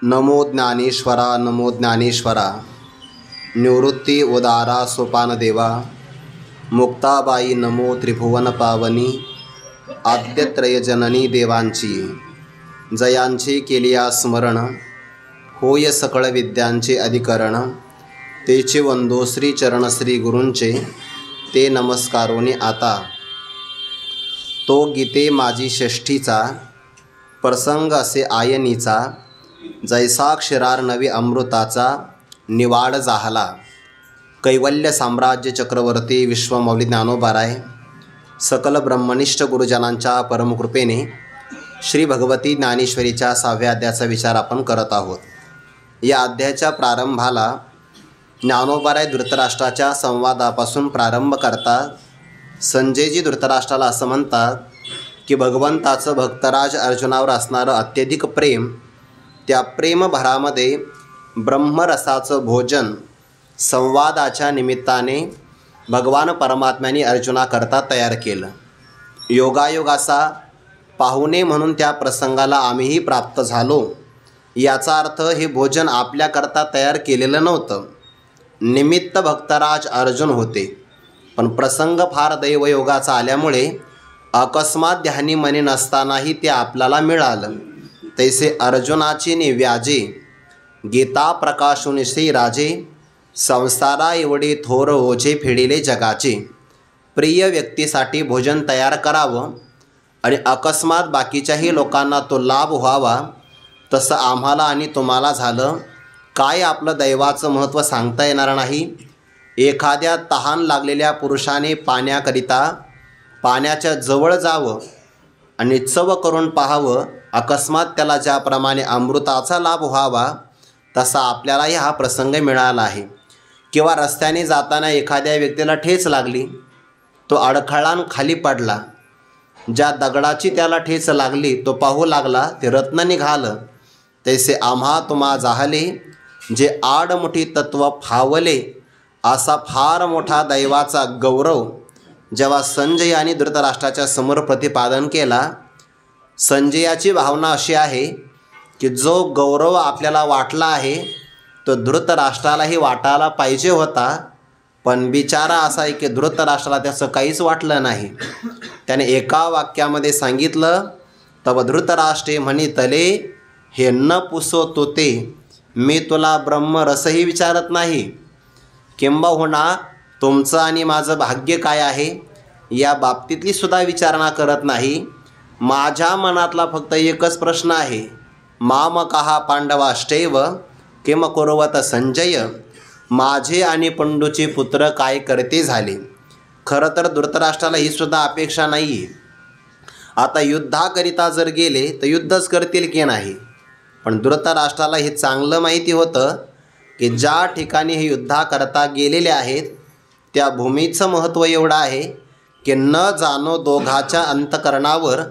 नमो ज्ञानेश्वरा नमो ज्ञानेश्वरा। निवृत्ती उदारा सोपानदेवा। मुक्ताबाई नमो त्रिभुवन पावनी। आद्यत्रयजननी देवांची जयांची केलिया स्मरण। होय सकळ विद्यांचे अधिकरण। तेचे वंदो श्री चरण श्री गुरूंचे ते नमस्कारोनी आता। तो गीते माझी षष्ठीचा प्रसंग असे आयनीचा। जैसा क्षीरार नवी अमृताचा निवाड जाहला। कैवल्य साम्राज्य चक्रवर्ती विश्वमौली ज्ञानोबाराय सकल ब्रह्मनिष्ठ गुरुजनांच्या परमकृपेने श्री भगवती ज्ञानेश्वरीच्या 6व्या अध्यायाचा विचार आपण करत आहोत। या अध्यायाच्या प्रारंभाला ज्ञानोबाराय धृतराष्ट्राच्या संवादापासून प्रारंभ करतात। संजयजी धृतराष्ट्राला असं म्हणतात की भगवंताचं भक्तराज अर्जुनावर असणारं अत्यधिक प्रेम, त्या प्रेमभरामध्ये ब्रह्मरसाचं भोजन संवादाच्या निमित्ताने भगवान परमात्म्याने अर्जुनाकरता तयार केलं। योगायोग असा पाहुणे म्हणून त्या प्रसंगाला आम्हीही प्राप्त झालो। याचा अर्थ हे भोजन आपल्याकरता तयार केलेलं नव्हतं। निमित्त भक्तराज अर्जुन होते, पण प्रसंग फार दैवयोगाचा आल्यामुळे अकस्मात ध्यानी मनी नसतानाही ते आपल्याला मिळालं। तैसे अर्जुनाची निव्याजे गीता प्रकाशून श्री राजे। संसारा एवढे थोर ओझे फेडिले जगाचे। प्रिय व्यक्तीसाठी भोजन तयार करावं आणि अकस्मात बाकीच्याही लोकांना तो लाभ व्हावा, तसं आम्हाला आणि तुम्हाला झालं। काय आपलं दैवाचं महत्त्व सांगता येणार नाही। एखाद्या तहान लागलेल्या पुरुषाने पाण्याकरिता पाण्याच्या जवळ जावं आणि चव करून पाहावं। अकस्मात त्याला ज्याप्रमाणे अमृताचा लाभ व्हावा, तसा आपल्यालाही हा प्रसंग मिळाला आहे। किंवा रस्त्याने जाताना एखाद्या व्यक्तीला ठेच लागली, तो अडखळान खाली पडला। ज्या दगडाची त्याला ठेच लागली तो पाहू लागला, ते रत्न निघालं। तैसे आम्हा तुम्हा जाहले जे आडमुठी तत्व फावले। असा फार मोठा दैवाचा गौरव जेव्हा संजय आणि धृतराष्ट्राच्या समोर प्रतिपादन केला। संजयाची भावना अशी आहे की जो गौरव आपल्याला वाटला आहे तो धृतराष्ट्रालाही वाटायला पाहिजे होता, पण बिचारा असा आहे की धृतराष्ट्राला त्याचं काहीच वाटलं नाही। त्याने एका वाक्यामध्ये सांगितलं, तव धृतराष्ट्रे म्हणितले हे न पुसो तोते। मी तुला ब्रह्मरसही विचारत नाही, किंबहुना तुमचं आणि माझं भाग्य काय आहे या बाबतीतली सुद्धा विचारणा करत नाही। माझ्या मनातला फक्त एकच प्रश्न आहे, मामकहा पांडवाष्टैव किम कुर्वत संजय। माझे आणि पंडूचे पुत्र काय करते झाले। खरं तर धृतराष्ट्राला ही सुद्धा अपेक्षा नाही आहे। आता युद्धाकरिता जर गेले तर युद्धच करतील की नाही, पण धृतराष्ट्राला हे चांगलं माहिती होतं की ज्या ठिकाणी हे युद्धाकरता गेलेले आहेत त्या भूमीचं महत्त्व एवढं आहे की न जाणो दोघाच्या अंतकरणावर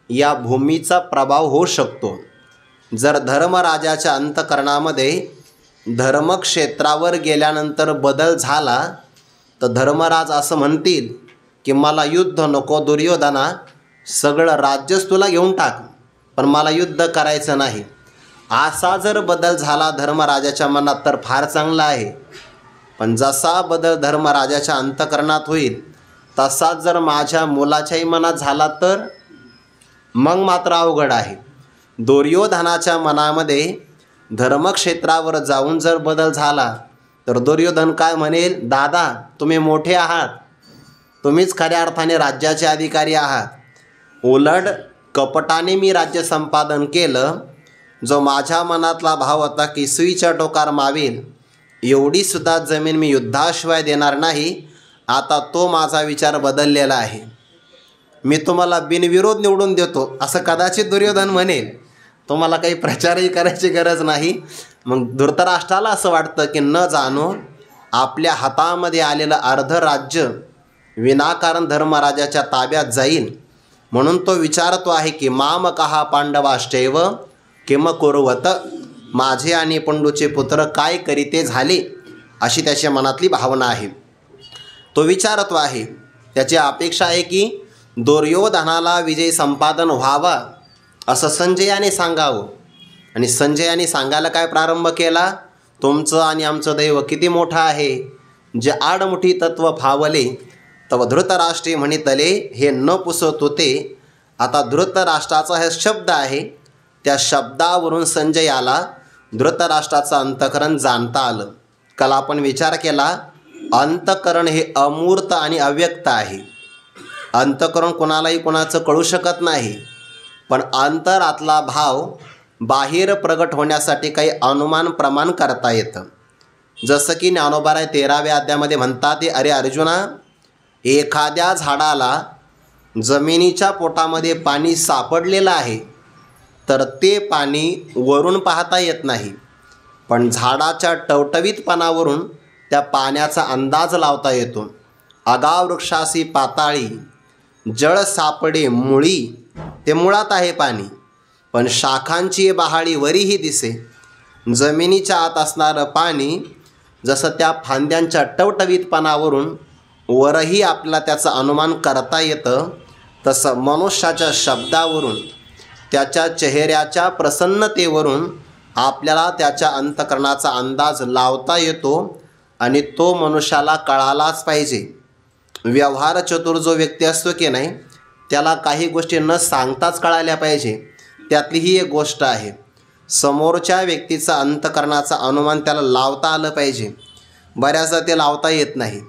या भूमीचा प्रभाव होऊ शकतो। जर धर्मराजाच्या अंतकरणामध्ये धर्मक्षेत्रावर गेल्यानंतर बदल झाला तर धर्मराज असं म्हणतील की मला युद्ध नको दुर्योधना, सगळं राज्यच तुला घेऊन टाक, पण मला युद्ध करायचं नाही। असा जर बदल झाला धर्मराजाच्या मनात तर फार चांगला आहे, पण जसा बदल धर्मराजाच्या अंतकरणात होईल तसाच जर माझ्या मुलाच्याही मनात झाला तर मग मात्र अवघड आहे। दुर्योधनाच्या मनामध्ये धर्मक्षेत्रावर जाऊन जर बदल झाला तर दुर्योधन काय म्हणेल, दादा तुम्ही मोठे आहात, तुम्हीच खऱ्या अर्थाने राज्याचे अधिकारी आहात। उलट कपटाने मी राज्य संपादन केलं। जो माझ्या मनातला भाव होता की सुईच्या टोकार मावेल एवढी सुद्धा जमीन मी युद्धाशिवाय देणार नाही, आता तो माझा विचार बदललेला आहे। मी तुम्हाला बिनविरोध निवडून देतो असं कदाचित दुर्योधन म्हणेल। तुम्हाला काही प्रचारही करायची गरज नाही। मग धृतराष्ट्राला असं वाटतं की न जाणो आपल्या हातामध्ये आलेलं अर्ध राज्य विनाकारण धर्मराजाच्या ताब्यात जाईल, म्हणून तो विचारतो आहे की मामकहा पांडवाष्टैव किम कुर्वत। माझे आणि पंडूचे पुत्र काय करीते झाले, अशी त्याच्या मनातली भावना आहे। तो विचारतो आहे, त्याची अपेक्षा आहे की दुर्योधनाला विजय संपादन व्हावा असं संजयाने सांगावं। आणि संजयाने सांगायला काय प्रारंभ केला, तुमचं आणि आमचं दैव किती मोठं आहे, जे आडमुठी तत्व फावले तव धृतराष्ट्री म्हणितले हे न पुसत होते. आता धृतराष्ट्राचा हे शब्द आहे, त्या शब्दावरून संजयाला धृतराष्ट्राचं अंतःकरण जाणता आलं. काल आपण विचार केला, अंतःकरण हे अमूर्त आणि अव्यक्त आहे. अंतःकरण कोणालाही कोणाचं कळू शकत नाही, पण अंतरातला भाव बाहेर प्रगट होण्यासाठी काही अनुमान प्रमाण करता येतं. जसं की ज्ञानोबा 13व्या अध्यायामध्ये म्हणतात ते, अरे अर्जुना, एखाद्या झाडाला जमिनीच्या पोटामध्ये पाणी सापडलेलं आहे, तर ते पाणी वरून पाहता येत नाही, पण झाडाच्या टवटवीतपणावरून त्या पाण्याचा अंदाज लावता येतो. आगाव वृक्षासी पाताळी जळ सापडे मुळी, ते मुळात आहे पाणी, पण शाखांची बहाळी वरीही दिसे. जमिनीच्या आत असणारं पाणी जसं त्या फांद्यांच्या टवटवीतपणावरून वरही आपल्याला त्याचं अनुमान करता येतं, तसं मनुष्याच्या शब्दावरून, त्याच्या चेहऱ्याच्या प्रसन्नतेवरून आपल्याला त्याच्या अंतःकरणाचा अंदाज लावता येतो आणि तो मनुष्याला कळालाच पाहिजे. व्यवहार चतुर जो व्यक्ती असतो की नाही, त्याला काही गोष्टी न सांगताच कळाल्या पाहिजे. त्यातली ही एक गोष्ट आहे, समोरच्या व्यक्तीचा अंतःकरणाचा अनुमान त्याला लावता आलं पाहिजे. बऱ्याचदा ते लावता येत नाही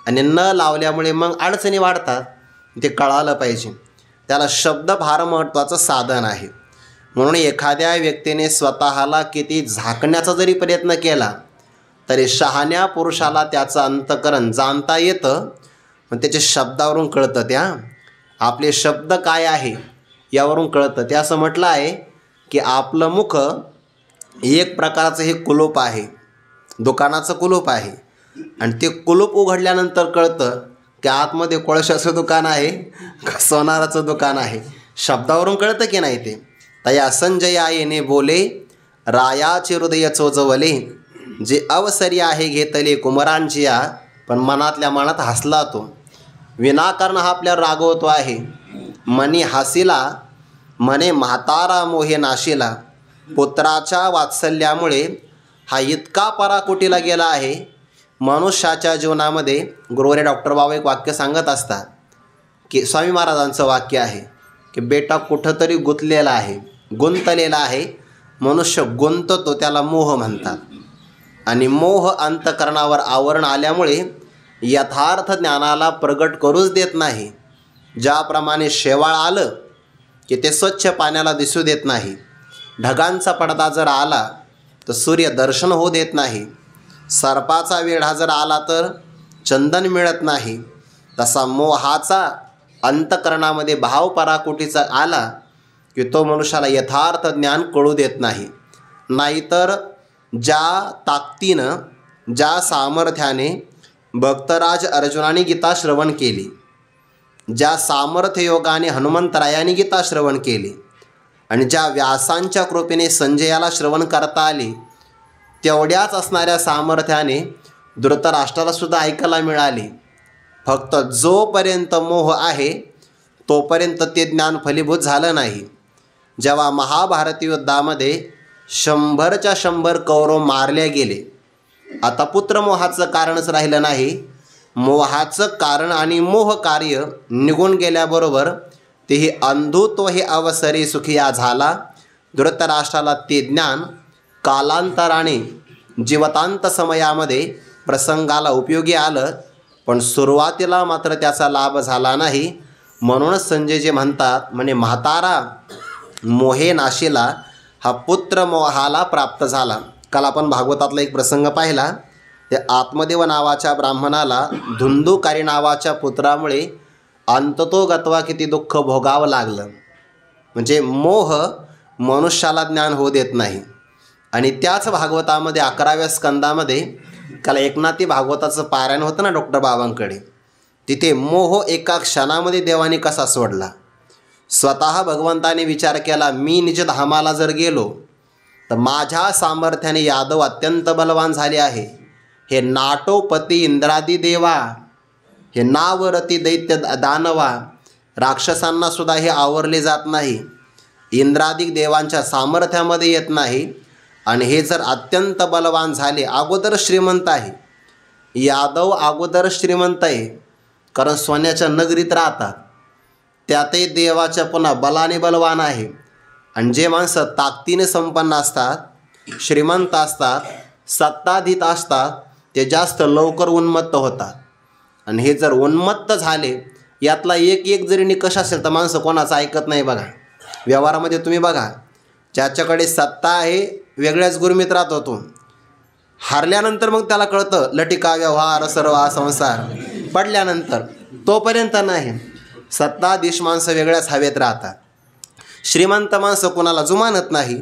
आणि न लावल्यामुळे मग अडचणी वाढतात. ते कळालं पाहिजे. त्याला शब्द फार महत्त्वाचं साधन आहे. म्हणून एखाद्या व्यक्तीने स्वतःला किती झाकण्याचा जरी प्रयत्न केला तरी शहाण्या पुरुषाला त्याचं अंतःकरण जाणता येतं, पण त्याच्या शब्दावरून कळतं. त्या आपले शब्द काय आहे यावरून कळतं. ते असं म्हटलं आहे की आपलं मुख एक प्रकारचं हे कुलूप आहे, दुकानाचं कुलूप आहे, आणि ते कुलूप उघडल्यानंतर कळतं की आतमध्ये कोळशाचं दुकान आहे का सोनाराचं दुकान आहे. शब्दावरून कळतं की नाही ते. तया संजया येणे बोले रायाचे हृदय चोजवले, जे अवसरी आहे घेतले कुमारांचिया, पण मनातल्या मनात हसला तो. विनाकारण हा आपल्याला रागवतो आहे. मनी हासीला मने म्हातारा मोहे नाशिला, पुत्राच्या वात्सल्यामुळे हा इतका पराकुटीला गेला आहे. मनुष्याच्या जीवनामध्ये गुरुवारी डॉक्टर बाबा एक वाक्य सांगत असतात की स्वामी महाराजांचं वाक्य आहे की बेटा कुठंतरी गुंतलेला आहे, गुंतलेला आहे. मनुष्य गुंततो त्याला मोह म्हणतात, आणि मोह अंतःकरणावर आवरण आल्यामुळे यथार्थ ज्ञानाला प्रगट करूच देत नाही. ज्याप्रमाणे शेवाळ आलं की ते स्वच्छ पाण्याला दिसू देत नाही, ढगांचा पडदा जर आला तर सूर्य दर्शन होऊ देत नाही, सर्पाचा वेढा जर आला तर चंदन मिळत नाही, तसा मोहाचा अंतःकरणामध्ये भाव पराकुटीचा आला की तो मनुष्याला यथार्थ ज्ञान कळू देत नाही. नाहीतर ज्या ताकदीनं, ज्या सामर्थ्याने भक्तराज अर्जुनाने गीता श्रवण केली, ज्या सामर्थ्य योगाने हनुमंतरायाने गीता श्रवण केली, आणि ज्या व्यासांच्या कृपेने संजयाला श्रवण करता आली, तेवढ्याच असणाऱ्या सामर्थ्याने धृतराष्ट्राला सुद्धा ऐकायला मिळाली. फक्त जोपर्यंत मोह आहे तोपर्यंत ते ज्ञान फलीभूत झालं नाही. जेव्हा महाभारत युद्धामध्ये 100च्या 100 कौरव मारले गेले, आता पुत्रमोहाचं कारणच राहिलं नाही. मोहाचं कारण आणि मोह कार्य निघून गेल्याबरोबर तेही अंधुत्व हे अवसरी सुखिया झाला. धृतराष्ट्राला ते ज्ञान कालांतराने जीवतांत समयामध्ये प्रसंगाला उपयोगी आलं, पण सुरुवातीला मात्र त्याचा लाभ झाला नाही. म्हणूनच संजयजी म्हणतात, म्हणे म्हातारा मोहे नाशिला, हा पुत्र मोहाला प्राप्त झाला. काल आपण भागवतातला एक प्रसंग पाहिला. ते आत्मदेव नावाच्या ब्राह्मणाला धुंदुकारी नावाच्या पुत्रामुळे अंततोगत्वा किती दुःख भोगावं लागलं. म्हणजे मोह मनुष्याला ज्ञान होऊ देत नाही. आणि त्याच भागवतामध्ये 11व्या स्कंदामध्ये काल एकनाथी भागवताचं पारायण होतं ना डॉक्टर बाबांकडे, तिथे मोह एका क्षणामध्ये देवाने कसा सोडला. स्वतः भगवंताने विचार केला, मी निजधामाला जर गेलो तर माझ्या सामर्थ्याने यादव अत्यंत बलवान झाले आहे. हे नाटोपती इंद्रादी देवा, हे नावरती दैत्य दानवा, राक्षसांना सुद्धा हे आवरले जात नाही. इंद्रादिक देवांच्या सामर्थ्यामध्ये येत नाही. आणि हे जर अत्यंत बलवान झाले, अगोदर श्रीमंत आहे, यादव अगोदर श्रीमंत आहे, कारण सोन्याच्या नगरीत राहतात, त्यातही देवाच्या पुन्हा बलाने बलवान आहे. आणि जे माणसं ताकदीने संपन्न असतात, श्रीमंत असतात, सत्ताधीत असतात, ते जास्त लवकर उन्मत्त होतात. आणि हे जर उन्मत्त झाले, यातला एक जरी निकष असेल तर माणसं कोणाचं ऐकत नाही. बघा व्यवहारामध्ये तुम्ही बघा, ज्याच्याकडे सत्ता आहे वेगळ्याच गुरमीत राहतो तो, हारल्यानंतर मग त्याला कळतं लटिका व्यवहार सर्व संसार, पडल्यानंतर तोपर्यंत नाही. सत्ताधीश माणसं वेगळ्याच हवेत राहतात, श्रीमंत माणसं कोणाला जुमानत नाही.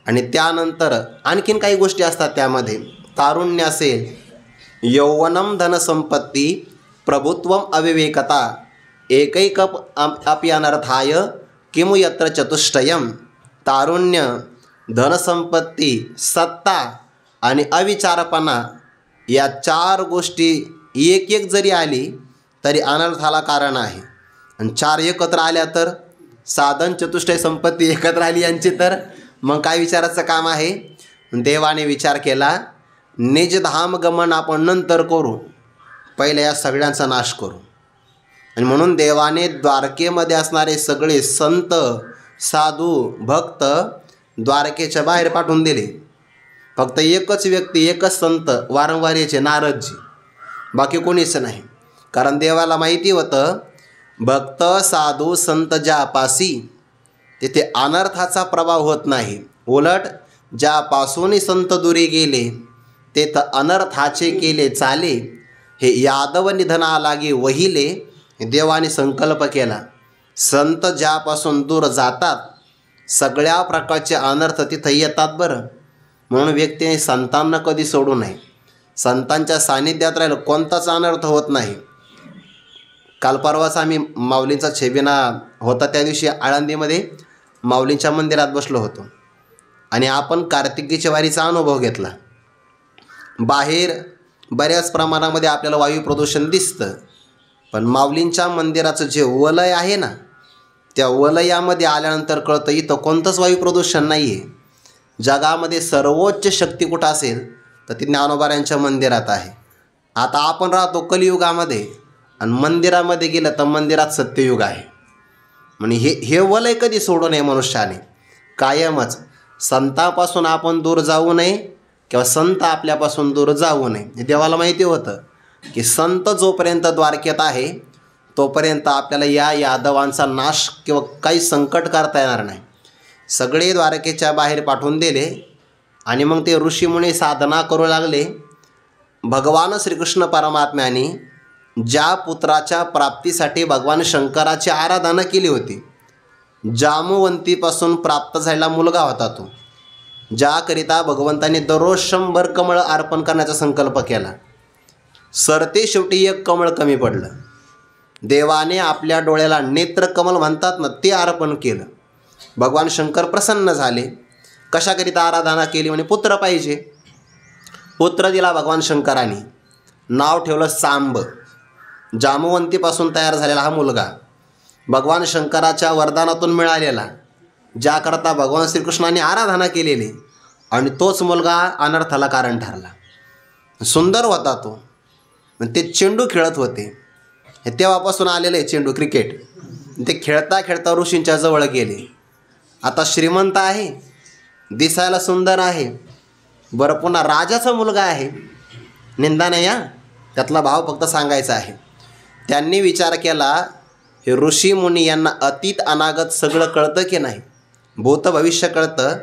आणि त्यानंतर आणखीन काही गोष्टी असतात त्यामध्ये, तारुण्य असेल, यौवनम धनसंपत्ती प्रभुत्वम अविवेकता एकैक अपि अनर्थाय किमु यत्र चतुष्टयम. तारुण्य, धनसंपत्ती, सत्ता आणि अविचारपणा या 4 गोष्टी एक जरी आली तरी अनर्थाला कारण आहे. आणि 4 एकत्र आल्या तर साधन चतुष्टय संपत्ती एकत्र आली यांची, तर मग काय विचाराचं काम आहे. देवाने विचार केला, निजधाम गमन आपण नंतर करू, पहिले या सगळ्यांचा नाश करू. आणि म्हणून देवाने द्वारकेमध्ये असणारे सगळे संत, साधू, भक्त द्वारकेच्या बाहेर पाठवून दिले. फक्त एकच व्यक्ती, एकच संत वारंवार याचे, नारदजी, बाकी कोणीच नाही. कारण देवाला माहिती होतं, भक्त साधू संत ज्यापासी तिथे अनर्थाचा प्रभाव होत नाही, उलट ज्यापासूनही संत दुरी गेले तेथं अनर्थाचे केले चाले. हे यादव निधना लागे वहिले, देवाने संकल्प केला. संत ज्यापासून दूर जातात सगळ्या प्रकारचे अनर्थ तिथं येतात. बरं, म्हणून व्यक्तीने संतांना कधी सोडू नये. संतांच्या सानिध्यात राहिलं कोणताच अनर्थ होत नाही. काल परवाच आम्ही माऊलींचा छेबिना होता, त्या दिवशी आळंदीमध्ये माऊलींच्या मंदिरात बसलो होतो आणि आपण कार्तिकीच्या वारीचा अनुभव घेतला. बाहेर बऱ्याच प्रमाणामध्ये आपल्याला वायू प्रदूषण दिसतं, पण माऊलींच्या मंदिराचं जे वलय आहे ना, त्या वलयामध्ये आल्यानंतर कळतं इथं कोणतंच वायू प्रदूषण नाही आहे. जगामध्ये सर्वोच्च शक्ती कुठं असेल तर ती ज्ञानोबाऱ्यांच्या मंदिरात आहे. आता आपण राहतो कलियुगामध्ये आणि मंदिरामध्ये गेलं तर मंदिरात सत्ययुग आहे. म्हणजे हे वलय कधी सोडू नये मनुष्याने, कायमच. संतापासून आपण दूर जाऊ नये किंवा संत आपल्यापासून दूर जाऊ नये. हे देवाला माहिती होतं की संत जोपर्यंत द्वारकेत आहे तोपर्यंत आपल्याला या यादवांचा नाश किंवा काही संकट करता येणार नाही. सगळे द्वारकेच्या बाहेर पाठवून दिले आणि मग ते ऋषीमुनी साधना करू लागले. भगवान श्रीकृष्ण परमात्म्याने ज्या पुत्राच्या प्राप्तीसाठी भगवान शंकराची आराधना केली होती, जामवंतीपासून प्राप्त झालेला मुलगा होता तो, ज्याकरिता भगवंतांनी दररोज 100 कमळ अर्पण करण्याचा संकल्प केला. सरते शेवटी 1 कमळ कमी पडलं. देवाने आपल्या डोळ्याला नेत्रकमल म्हणतात ना, ते अर्पण केलं. भगवान शंकर प्रसन्न झाले. कशाकरिता आराधना केली? म्हणे पुत्र पाहिजे. पुत्र दिला भगवान शंकरांनी, नाव ठेवलं सांब. जामवंतीपासून तयार झालेला हा मुलगा भगवान शंकराच्या वरदानातून मिळालेला, ज्याकरता भगवान श्रीकृष्णाने आराधना केलेली, आणि तोच मुलगा अनर्थाला कारण ठरला. सुंदर होता तो. ते चेंडू खेळत होते, हे तेव्हापासून आलेलं आहे चेंडू, क्रिकेट. ते खेळता खेळता ऋषींच्या जवळ गेले. आता श्रीमंत आहे, दिसायला सुंदर आहे, बरं पुन्हा राजाचा मुलगा आहे, निंदा नाही या, त्यातला भाव फक्त सांगायचा आहे. त्यांनी विचार केला, हे ऋषी मुनी यांना अतीत अनागत सगळं कळतं की नाही, भूत भविष्य कळतं.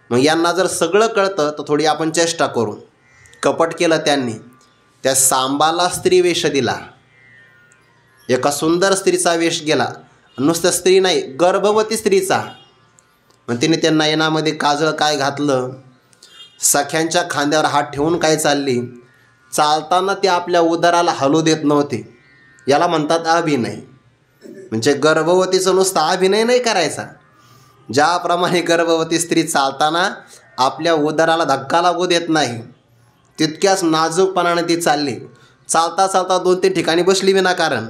मग यांना जर सगळं कळतं तर थोडी आपण चेष्टा करू. कपट केलं त्यांनी. त्या सांबाला स्त्री वेश दिला, एका सुंदर स्त्रीचा वेश गेला. नुसतं स्त्री नाही, गर्भवती स्त्रीचा. मग तिने त्या नयनामध्ये काजळ काय घातलं, सख्यांच्या खांद्यावर हात ठेवून काय चालली, चालताना ती आपल्या उदराला हलू देत नव्हती. याला म्हणतात अभिनय. म्हणजे गर्भवतीचं नुसतं अभिनय नाही करायचा. ज्याप्रमाणे गर्भवती स्त्री चालताना आपल्या उदराला धक्का लागू देत नाही, तितक्याच नाजूकपणाने ती चालली. चालता चालता 2-3 ठिकाणी बसली विनाकारण.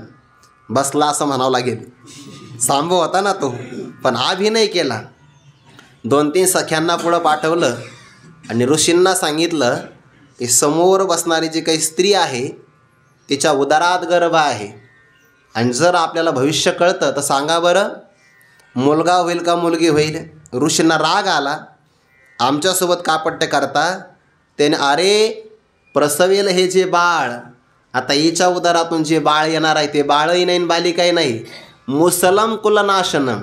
बसला असं म्हणावं लागेल. सांब होता ना तो, पण अभिनय केला. 2-3 सख्यांना पुढं पाठवलं आणि ऋषींना सांगितलं की समोर बसणारी जी काही स्त्री आहे तिच्या उदरात गर्भ आहे आणि जर आपल्याला भविष्य कळतं तर सांगा बरं, मुलगा होईल का मुलगी होईल. ऋषींना राग आला, आमच्यासोबत कापट्य करता. त्याने अरे प्रसवेल हे जे बाळ, आता हिच्या उदरातून जे बाळ येणार आहे ते बाळही नाही बालिकाही नाही, मुसलम कुलनाशनम,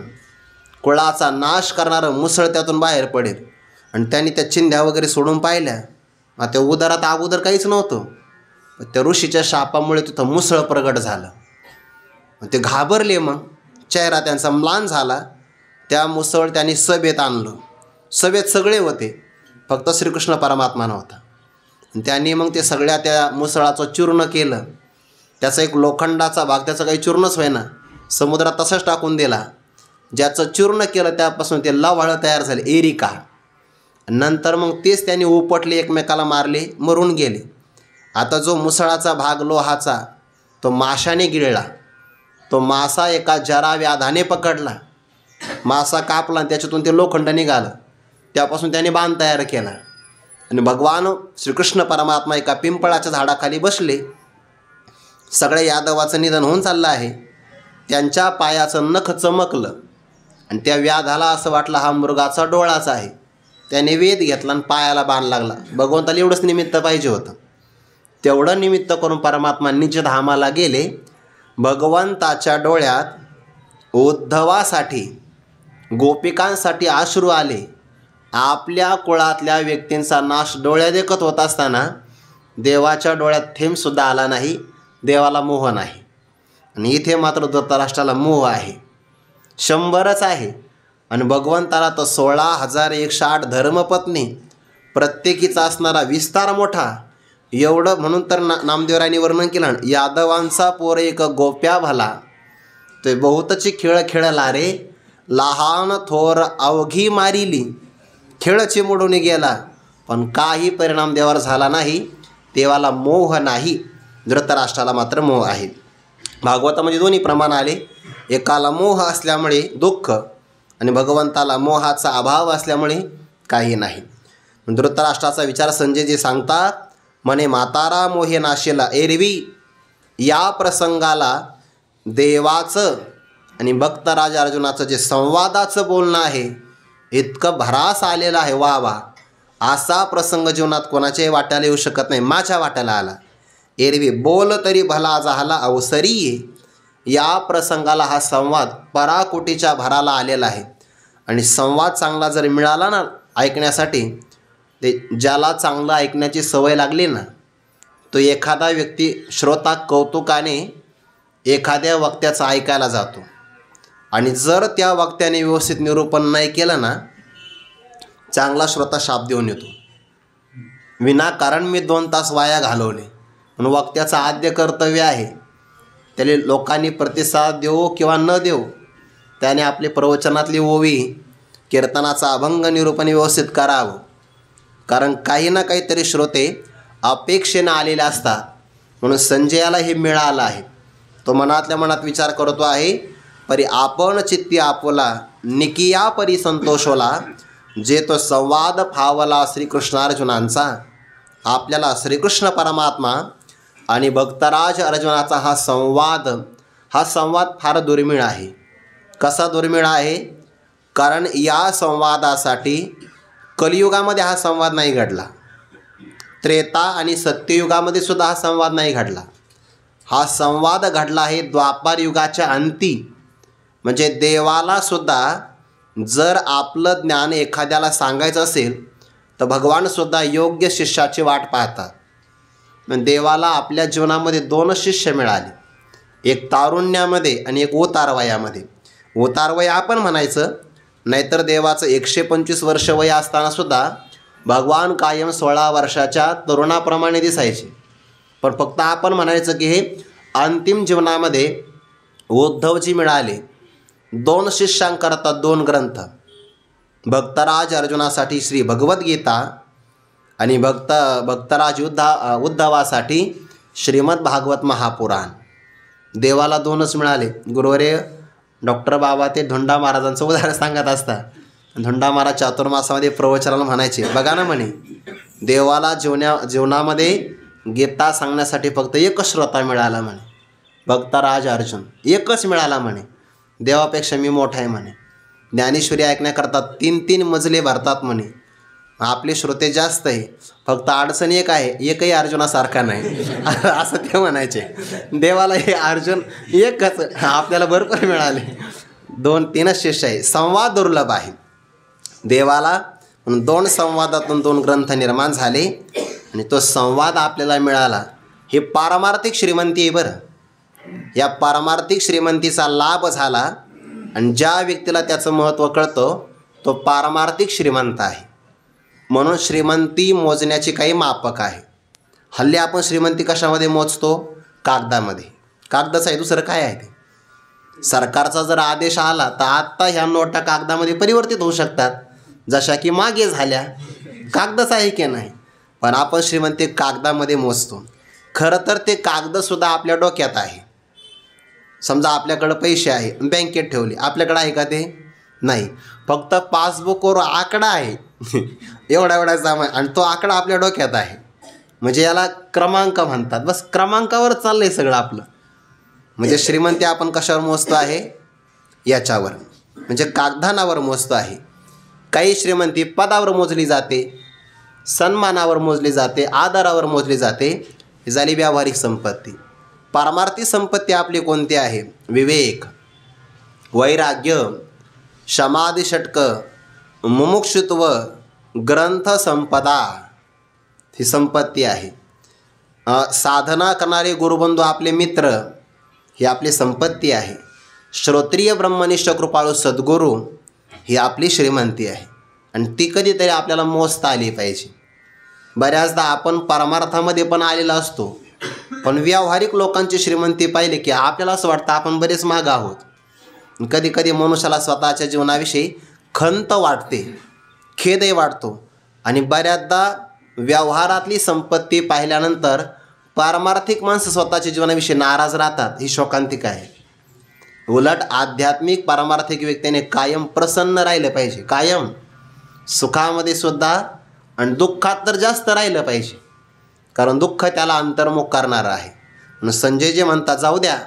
कुळाचा नाश करणारं मुसळ त्यातून बाहेर पडेल. आणि त्यांनी त्या चिंध्या वगैरे सोडून पाहिल्या. त्या उदरात अगोदर काहीच नव्हतं. त्या ऋषीच्या शापामुळे तिथं मुसळ प्रगट झालं. ते घाबरले. मग चेहरा त्यांचा म्लान झाला. त्या मुसळ त्यांनी सभेत आणलं. सभेत सगळे होते, फक्त श्रीकृष्ण परमात्मा नव्हता. त्यांनी मग ते सगळ्या त्या मुसळाचं चूर्ण केलं. त्याचा एक लोखंडाचा भाग, त्याचं काही चूर्णच होईना, समुद्रात तसंच टाकून दिला. ज्याचं चूर्ण केलं त्यापासून ते लव्हाळं तयार झाले, एरिका. नंतर मग तेच त्यांनी उपटले, एकमेकाला मारले, मरून गेले. आता जो मुसळाचा भाग लोहाचा तो माशाने गिळला. तो मासा एका जरा व्याधाने पकडला. मासा कापला आणि त्याच्यातून ते लोखंड निघालं. त्यापासून त्याने बाण तयार केला. आणि भगवान श्रीकृष्ण परमात्मा एका पिंपळाच्या झाडाखाली बसले. सगळ्या यादवाचं निधन होऊन चाललं आहे. त्यांच्या पायाचं नख चमकलं आणि त्या व्याधाला असं वाटलं हा मृगाचा डोळाचा आहे. त्याने वेध घेतला आणि पायाला बाण लागला. भगवंताला एवढंच निमित्त पाहिजे होतं. तेवढं निमित्त करून परमात्मा निजधामाला गेले. भगवंताच्या डोळ्यात उद्धवासाठी, गोपिकांसाठी अश्रू आले. आपल्या कुळातल्या व्यक्तींचा नाश डोळ्या देखत होत असताना देवाच्या डोळ्यात थेंबसुद्धा आला नाही. देवाला मोह नाही. आणि इथे मात्र धृतराष्ट्राला मोह आहे, 100च आहे. आणि भगवंताला तर 16,108 धर्मपत्नी, प्रत्येकीचा असणारा विस्तार मोठा. एवढं म्हणून तर नामदेवरायांनी वर्णन केलं, यादवांचा पोर एक गोप्या भला, ते बहुतची खेळ खेळला रे, लहान थोर अवघी मारिली. खेळ चिमुडून गेला पण काही परिणाम देवावर झाला नाही. देवाला मोह नाही, धृतराष्ट्राला मात्र मोह आहे. भागवतामध्ये दोन्ही प्रमाण आले. एकाला मोह असल्यामुळे दुःख आणि भगवंताला मोहाचा अभाव असल्यामुळे काही नाही. धृतराष्ट्राचा विचार संजयजी सांगतात, म्हणे म्हातारा मोहे नाशेला एरवी. या प्रसंगाला देवाचं आणि भक्त राजा अर्जुनाचं जे संवादाचं बोलणं आहे इतकं भरास आलेलं आहे. वा वा, असा प्रसंग जीवनात कोणाच्याही वाट्याला येऊ शकत नाही. माझ्या वाट्याला आला. एरवी बोल तरी भला झाला अवसरी. या प्रसंगाला हा संवाद पराकोटीच्या भराला आलेला आहे. आणि संवाद चांगला जर मिळाला ना ऐकण्यासाठी, ते ज्याला चांगलं ऐकण्याची सवय लागली ना, तो एखादा व्यक्ती श्रोता कौतुकाने एखाद्या वक्त्याचं ऐकायला जातो. आणि जर त्या वक्त्याने व्यवस्थित निरूपण नाही केलं ना, चांगला श्रोता शाप देऊन येतो. विनाकारण मी 2 तास वाया घालवले. म्हणून वक्त्याचं आद्य कर्तव्य आहे, त्याला लोकांनी प्रतिसाद देवो किंवा न देवो, त्याने आपली प्रवचनातली ओवी, कीर्तनाचा अभंग निरूपण व्यवस्थित करावं. कारण काही ना काहीतरी श्रोते अपेक्षेनं आलेले असतात. म्हणून संजयाला हे मिळालं आहे. तो मनातल्या मनात विचार करतो आहे, परी आपण चित्ती आपोला निकिया परी संतोषोला. जे तो संवाद फावला श्रीकृष्णार्जुनांचा. आपल्याला श्रीकृष्ण परमात्मा आणि भक्तराज अर्जुनाचा हा संवाद फार दुर्मिळ आहे. कसा दुर्मिळ आहे? कारण या संवादासाठी कलियुगामध्ये हा संवाद नाही घडला. त्रेता आणि सत्ययुगामध्ये सुद्धा हा संवाद नाही घडला. हा संवाद घडला आहे द्वापार युगाच्या अंती. म्हणजे देवाला सुद्धा जर आपलं ज्ञान एखाद्याला सांगायचं असेल तर भगवानसुद्धा योग्य शिष्याची वाट पाहतात. देवाला आपल्या जीवनामध्ये 2 शिष्य मिळाले, एक तारुण्यामध्ये आणि एक उतारवयामध्ये. उतारवय आपण म्हणायचं, नाहीतर देवाचं 125 वर्ष वय असतानासुद्धा भगवान कायम 16 वर्षाच्या तरुणाप्रमाणे दिसायचे. पण फक्त आपण म्हणायचं की हे अंतिम जीवनामध्ये उद्धवजी मिळाले. 2 शिष्यांकरता 2 ग्रंथ, भक्तराज अर्जुनासाठी श्री भगवद्गीता आणि भक्तराज उद्धवासाठी श्रीमद भागवत महापुराण. देवाला 2च मिळाले. गुरुवर्य डॉक्टर बाबा ते धोंडा महाराजांचं उदाहरण सांगत असतात। धोंडा महाराज चातुर्मासामध्ये प्रवचनाला म्हणायचे, बघा ना म्हणे, देवाला जीवनामध्ये गीता सांगण्यासाठी फक्त एकच श्रोता मिळाला म्हणे, भक्तराज अर्जुन एकच मिळाला म्हणे, देवापेक्षा मी मोठा आहे म्हणे। ज्ञानेश्वरी ऐकण्याकरता 3-3 मजले भरतात म्हणे, आपले श्रोते जास्त आहे, फक्त अडचण एक आहे, एकही अर्जुनासारखा नाही असं ते म्हणायचे। देवाला हे अर्जुन एकच, आपल्याला भरपूर मिळाले, 2-3च शिष्य आहे। संवाद दुर्लभ आहे देवाला, म्हणून 2 संवादातून 2 ग्रंथ निर्माण झाले आणि तो संवाद आपल्याला मिळाला। हे पारमार्थिक श्रीमंती आहे बरं। या पारमार्थिक श्रीमंतीचा लाभ झाला आणि ज्या व्यक्तीला त्याचं महत्त्व कळतं तो पारमार्थिक श्रीमंत आहे। म्हणून श्रीमंती मोजण्याची काही मापक आहे। हल्ली आपण श्रीमंती कशामध्ये मोजतो? कागदामध्ये। कागदाचं आहे, दुसरं काय आहे ते? सरकारचा जर आदेश आला तर आत्ता ह्या नोटा कागदामध्ये परिवर्तित होऊ शकतात, जशा की मागे झाल्या, कागदच आहे की नाही? पण आपण श्रीमंती कागदामध्ये मोजतो। खरं तर ते कागदसुद्धा आपल्या डोक्यात आहे। समजा आपल्याकडं पैसे आहे, बँकेत ठेवले, आपल्याकडं आहे का ते? नाही, फक्त पासबुकवर आकडा आहे एवढा सामान, आणि तो आकडा आपल्या डोक्यात आहे, म्हणजे याला क्रमांक म्हणतात। बस क्रमांकावर चाललं आहे सगळं आपलं। म्हणजे श्रीमंती आपण कशावर मोजतो आहे? याच्यावर, म्हणजे कागदानावर मोजतो आहे। काही श्रीमंती पदावर मोजली जाते, सन्मानावर मोजली जाते, आदरावर मोजली जाते, ही झाली व्यावहारिक संपत्ती। पारमार्थिक संपत्ती आपली कोणती आहे? विवेक, वैराग्य, समाधी षटक, मुमुक्षुत्व, ग्रंथ संपदा, ही संपत्ती आहे। साधना करणारे गुरुबंधू आपले मित्र, ही आपली संपत्ती आहे। श्रोत्रिय ब्रह्मनिष्ठ कृपाळू सद्गुरू, ही आपली श्रीमंती आहे आणि ती कधीतरी आपल्याला मोजता आली पाहिजे। बऱ्याचदा आपण परमार्थामध्ये पण आलेला असतो, पण व्यावहारिक लोकांची श्रीमंती पाहिली की आपल्याला असं वाटतं आपण बरेच मागं आहोत। कधी कधी मनुष्याला स्वतःच्या जीवनाविषयी खंत वाटते, खेदही वाटतो आणि बऱ्याचदा व्यवहारातली संपत्ती पाहिल्यानंतर पारमार्थिक माणसं स्वतःच्या जीवनाविषयी नाराज राहतात, ही शोकांतिक आहे। उलट आध्यात्मिक पारमार्थिक व्यक्तीने कायम प्रसन्न राहिलं पाहिजे, कायम सुखामध्ये सुद्धा आणि दुःखात तर जास्त राहिलं पाहिजे, कारण दुःख त्याला अंतर्मुख करणार आहे। म्हणून संजयजी म्हणतात, जाऊ द्या,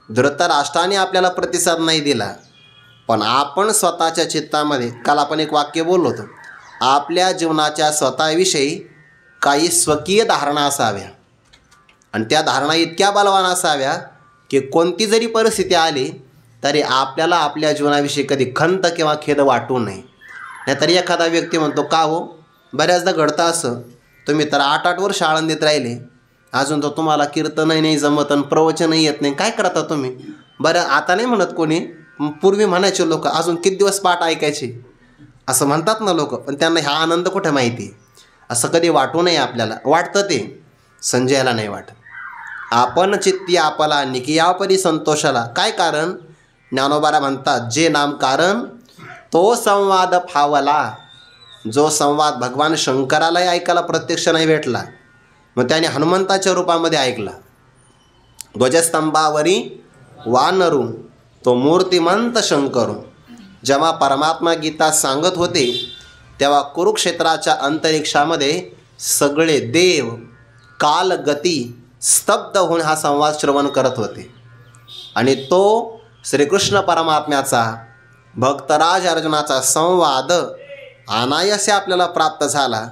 धृतराष्ट्राने आपल्याला प्रतिसाद नाही दिला, पण आपण स्वतःच्या चित्तामध्ये, काल आपण एक वाक्य बोललो होतो, आपल्या जीवनाच्या स्वतःविषयी काही स्वकीय धारणा असाव्या आणि त्या धारणा इतक्या बलवान असाव्या की कोणती जरी परिस्थिती आली तरी आपल्याला आपल्या जीवनाविषयी कधी खंत किंवा खेद वाटू नये। नाहीतर एखादा व्यक्ती म्हणतो, का हो, बऱ्याचदा घडतं असं, तुम्ही तर 8-8 वर्ष आळंदीत राहिले, अजून तर तुम्हाला कीर्तनही नाही जमत आणि प्रवचनही येत नाही, काय करता तुम्ही? बरं, आता नाही म्हणत कोणी, पूर्वी म्हणायचे लोक, अजून किती दिवस पाठ ऐकायचे, असं म्हणतात ना लोक, पण त्यांना हा आनंद कुठे माहिती? असं कधी वाटू नये आपल्याला। वाटतं ते, संजयाला नाही वाटत। आपण चित्ती आपला निकियापरी संतोषाला, काय कारण? ज्ञानोबारा म्हणतात, जे नाम कारण तो संवाद फावला। जो संवाद भगवान शंकरालाही ऐकायला प्रत्यक्ष नाही भेटला, मग त्याने हनुमंताच्या रूपामध्ये ऐकला। ध्वजस्तंभावरी वानरू तो मूर्तिमंत शंकरू। जेव्हा परमात्मा गीता सांगत होते तेव्हा कुरुक्षेत्राच्या अंतरिक्षामध्ये सगळे देव, काल, गती स्तब्ध होऊन हा संवाद श्रवण करत होते आणि तो श्रीकृष्ण परमात्म्याचा भक्तराज अर्जुनाचा संवाद अनायासे आपल्याला प्राप्त झाला।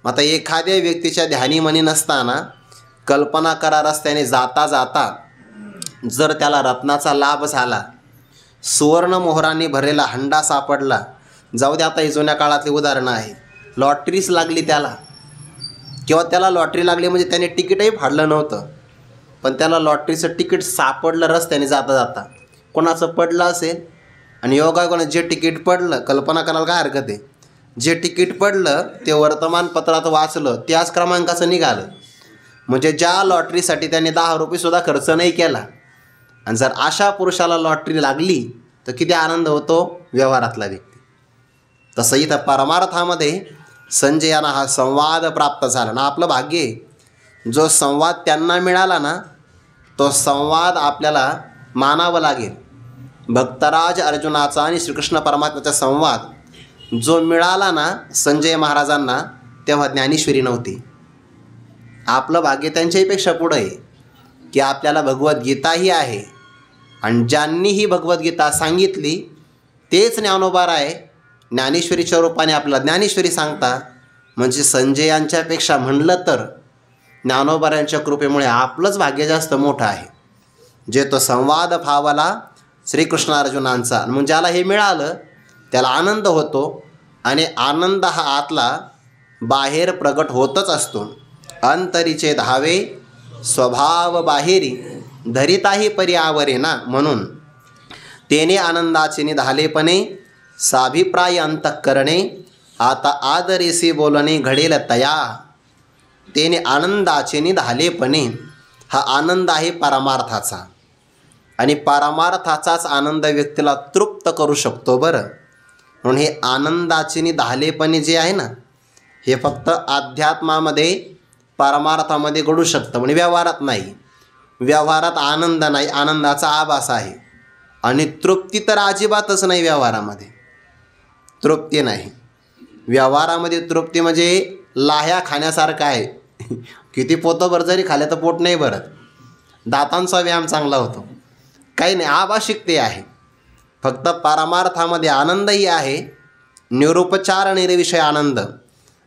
आता एखाद्या व्यक्तीच्या ध्यानीमनी नसताना कल्पना करा, रस्त्याने जाता जाता जर त्याला रत्नाचा लाभ झाला, सुवर्ण मोहरांनी भरलेला हंडा सापडला, जाऊ दे, आता ही जुन्या काळातली उदाहरणं आहे, लॉटरीच लागली त्याला, किंवा त्याला लॉटरी लागली म्हणजे त्याने तिकीटही फाडलं नव्हतं, पण त्याला लॉटरीचं तिकीट सापडलं रस्त्याने जाता जाता, कोणाचं पडलं असेल आणि योगायोगानं जे तिकीट पडलं, कल्पना करायला काय हरकत आहे, जे तिकीट पडलं ते वर्तमानपत्रात वाचलं, त्याच क्रमांकाचं निघालं, म्हणजे ज्या लॉटरीसाठी त्याने 10 रुपयेसुद्धा खर्च नाही केला। आणि जर अशा पुरुषाला लॉटरी लागली तर किती आनंद होतो व्यवहारातला व्यक्ती। तसं इथं परमार्थामध्ये संजयाना हा संवाद प्राप्त झाला ना, आपलं भाग्य, जो संवाद त्यांना मिळाला ना, तो संवाद आपल्याला मानावं लागेल। भक्तराज अर्जुनाचा आणि श्रीकृष्ण परमात्म्याचा संवाद जो मिळाला ना संजय महाराजांना, तेव्हा ज्ञानेश्वरी नव्हती. आपलं भाग्य त्यांच्याहीपेक्षा पुढं आहे की आपल्याला भगवद्गीताही आहे आणि ज्यांनी ही भगवद्गीता सांगितली तेच ज्ञानोबा आहे. ज्ञानेश्वरीच्या रूपाने आपल्याला ज्ञानेश्वरी सांगता. म्हणजे संजयांच्यापेक्षा म्हणलं तर ज्ञानोबारांच्या कृपेमुळे आपलंच भाग्य जास्त मोठं आहे. जे तो संवाद फावला श्रीकृष्ण अर्जुनांचा, मग ज्याला हे मिळालं त्याला आनंद होतो आणि आनंद हा आतला बाहेर प्रगट होतच असतो. अंतरीचे धावे स्वभाव बाहेरी धरिताही पर्यावरे ना, म्हणून तेने आनंदाचे निधालेपणे साभिप्राय अंतःकरणे आता आदरेसी बोलणे घडेल तया. तेने आनंदाचे निधालेपणे, हा आनंद आहे परमार्थाचा आणि परमार्थाचाच आनंद व्यक्तीला तृप्त करू शकतो. बरं, म्हणून हे आनंदाचे निधालेपणे जे आहे ना, हे फक्त अध्यात्मामध्ये परमार्थामध्ये घडू शकतं, म्हणजे व्यवहारात नाही. व्यवहारात आनंद नाही, आनंदाचा आभास आहे. आणि तृप्ती तर अजिबातच नाही. व्यवहारामध्ये तृप्ती नाही. व्यवहारामध्ये तृप्ती म्हणजे लाह्या खाण्यासारखं आहे. किती पोतभर जरी खाल्लं तर पोट नाही भरत. दातांचा व्यायाम चांगला होतो, काही नाही, आभाषिक ते आहे. फक्त परमार्थामध्ये आनंदही आहे, निरुपचार निर्विषय आनंद,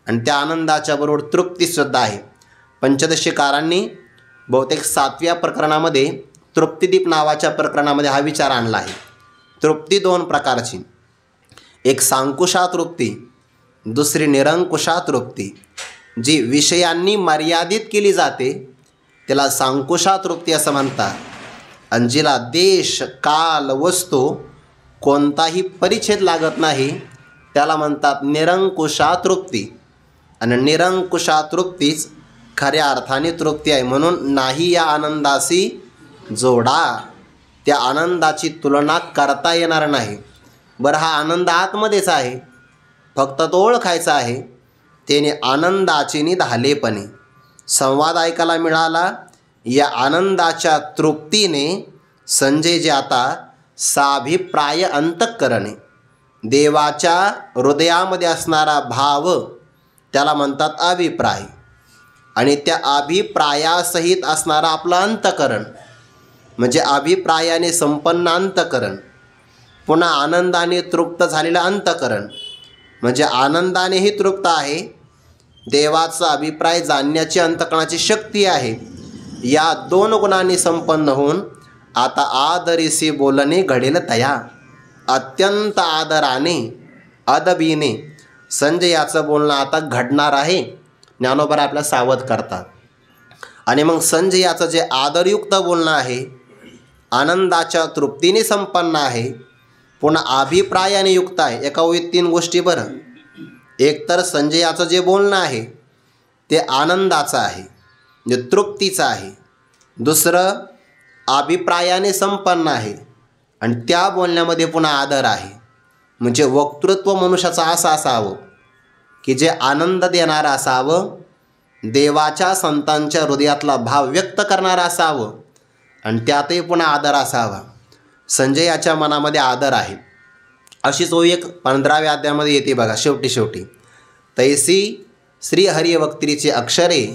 आणि त्या आनंदाच्या बरोबर तृप्तीसुद्धा आहे. पंचदशीकारांनी बहुतेक 7व्या प्रकरणामध्ये तृप्तिदीप नावाच्या प्रकरणामध्ये हा विचार आणला आहे. तृप्ती 2 प्रकारची, एक सांकुशा तृप्ती, दुसरी निरंकुशा तृप्ती. जी विषयांनी मर्यादित केली जाते त्याला सांकुशा तृप्ती असं म्हणतात. आणि जिला देश काल वस्तू कोणताही परिच्छेद लागत नाही त्याला म्हणतात निरंकुशा तृप्ती. आणि निरंकुशा तृप्तीच खऱ्या अर्थाने तृप्ती आहे. म्हणून नाही या आनंदाशी जोडा, त्या आनंदाची तुलना करता येणार नाही. बरं, हा आनंद आतमध्येच आहे, फक्त तो ओळखायचा आहे. त्याने आनंदाचे निधालेपणे संवाद ऐकायला मिळाला. या आनंदाच्या तृप्तीने संजय जे आता साभिप्राय अंतःकरणे, देवाच्या हृदयामध्ये असणारा भाव त्याला म्हणतात अभिप्राय, आणि त्या अभिप्रायासहित असणारा आपलं अंतःकरण म्हणजे अभिप्रायाने संपन्न अंतःकरण, पुन्हा आनंदाने तृप्त झालेलं अंतःकरण म्हणजे आनंदानेही तृप्त आहे. देवाचा अभिप्राय जाणण्याची अंतःकरणाची शक्ती आहे. या 2 गुणांनी संपन्न होऊन आता आदरीसी बोलणे घडेल तया. अत्यंत आदराने अदबीने संजयाचं बोलणं आता घडणार आहे. ज्ञानोबा आपल्याला सावध करतात. आणि मग संजयाचं जे आदरयुक्त बोलणं आहे, आनंदाच्या तृप्तीने संपन्न आहे, पुन्हा अभिप्रायाने युक्त आहे. एका ओळीत 3 गोष्टी. बरं, एक तर संजयाचं जे बोलणं आहे ते आनंदाचं आहे, जे तृप्तीचं आहे. दुसरं अभिप्रायाने संपन्न आहे आणि त्या बोलण्यामध्ये पुन्हा आदर आहे. म्हणजे वक्तृत्व मनुष्याचं असं असावं की जे आनंद देणारं असावं, देवाच्या संतांच्या हृदयातला भाव व्यक्त करणारं असावं आणि त्यातही पुन्हा आदर असावा. संजयाच्या मनामध्ये आदर आहे. अशीच ओळी एक 15व्या अध्यायामध्ये येते बघा. शेवटी तैसी श्रीहरिवक्त्रीचे अक्षरे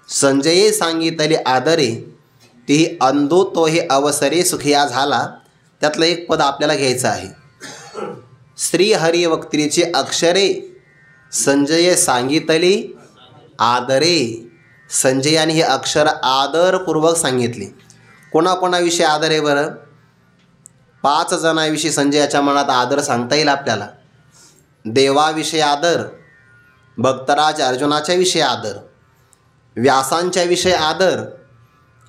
संजये सांगितले आदरे, तीही अंधो तो हे अवसरे सुखिया झाला. त्यातलं एक पद आपल्याला घ्यायचं आहे. श्रीहरिवक्त्रीचे अक्षरे संजये सांगितले आदरे. संजयाने हे अक्षर आदरपूर्वक सांगितले. कोणाकोणाविषयी आदर आहे बरं? 5 जणांविषयी संजयाच्या मनात आदर सांगता येईल आपल्याला. देवाविषयी आदर, भक्तराज अर्जुनाच्या विषयी आदर, व्यासांच्या विषयी आदर,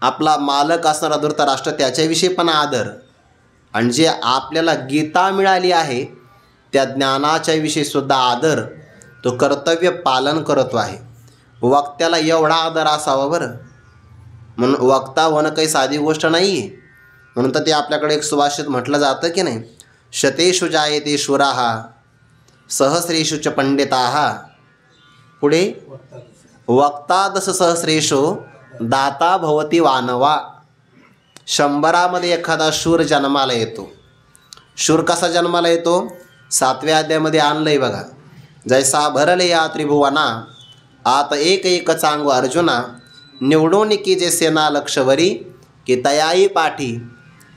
आपला मालक असणारा धृतराष्ट्र त्याच्याविषयी पण आदर, आणि जे आपल्याला गीता मिळाली आहे त्या ज्ञानाच्या विषयीसुद्धा आदर. तो कर्तव्य पालन करतो आहे. वक्त्याला एवढा आदर असावा बरं. म्हणून वक्ता होणं काही साधी गोष्ट नाही आहे. म्हणून तर ते आपल्याकडे एक सुभाषित म्हटलं जातं की नाही, शतेषु जायते शूराः सहस्रेषु च पंडिताः. पुढे वक्ता दश सहस्रेषु दाता भवती वानवा. 100मध्ये एखादा शूर जन्माला येतो शूर कसा जन्माला येतो? 7व्या अध्यायामध्ये आणलंय बघा. जैसा भरले या त्रिभुवना आत एक एक चांगू अर्जुना निवडून की जे सेना लक्षवरी की तयाई पाठी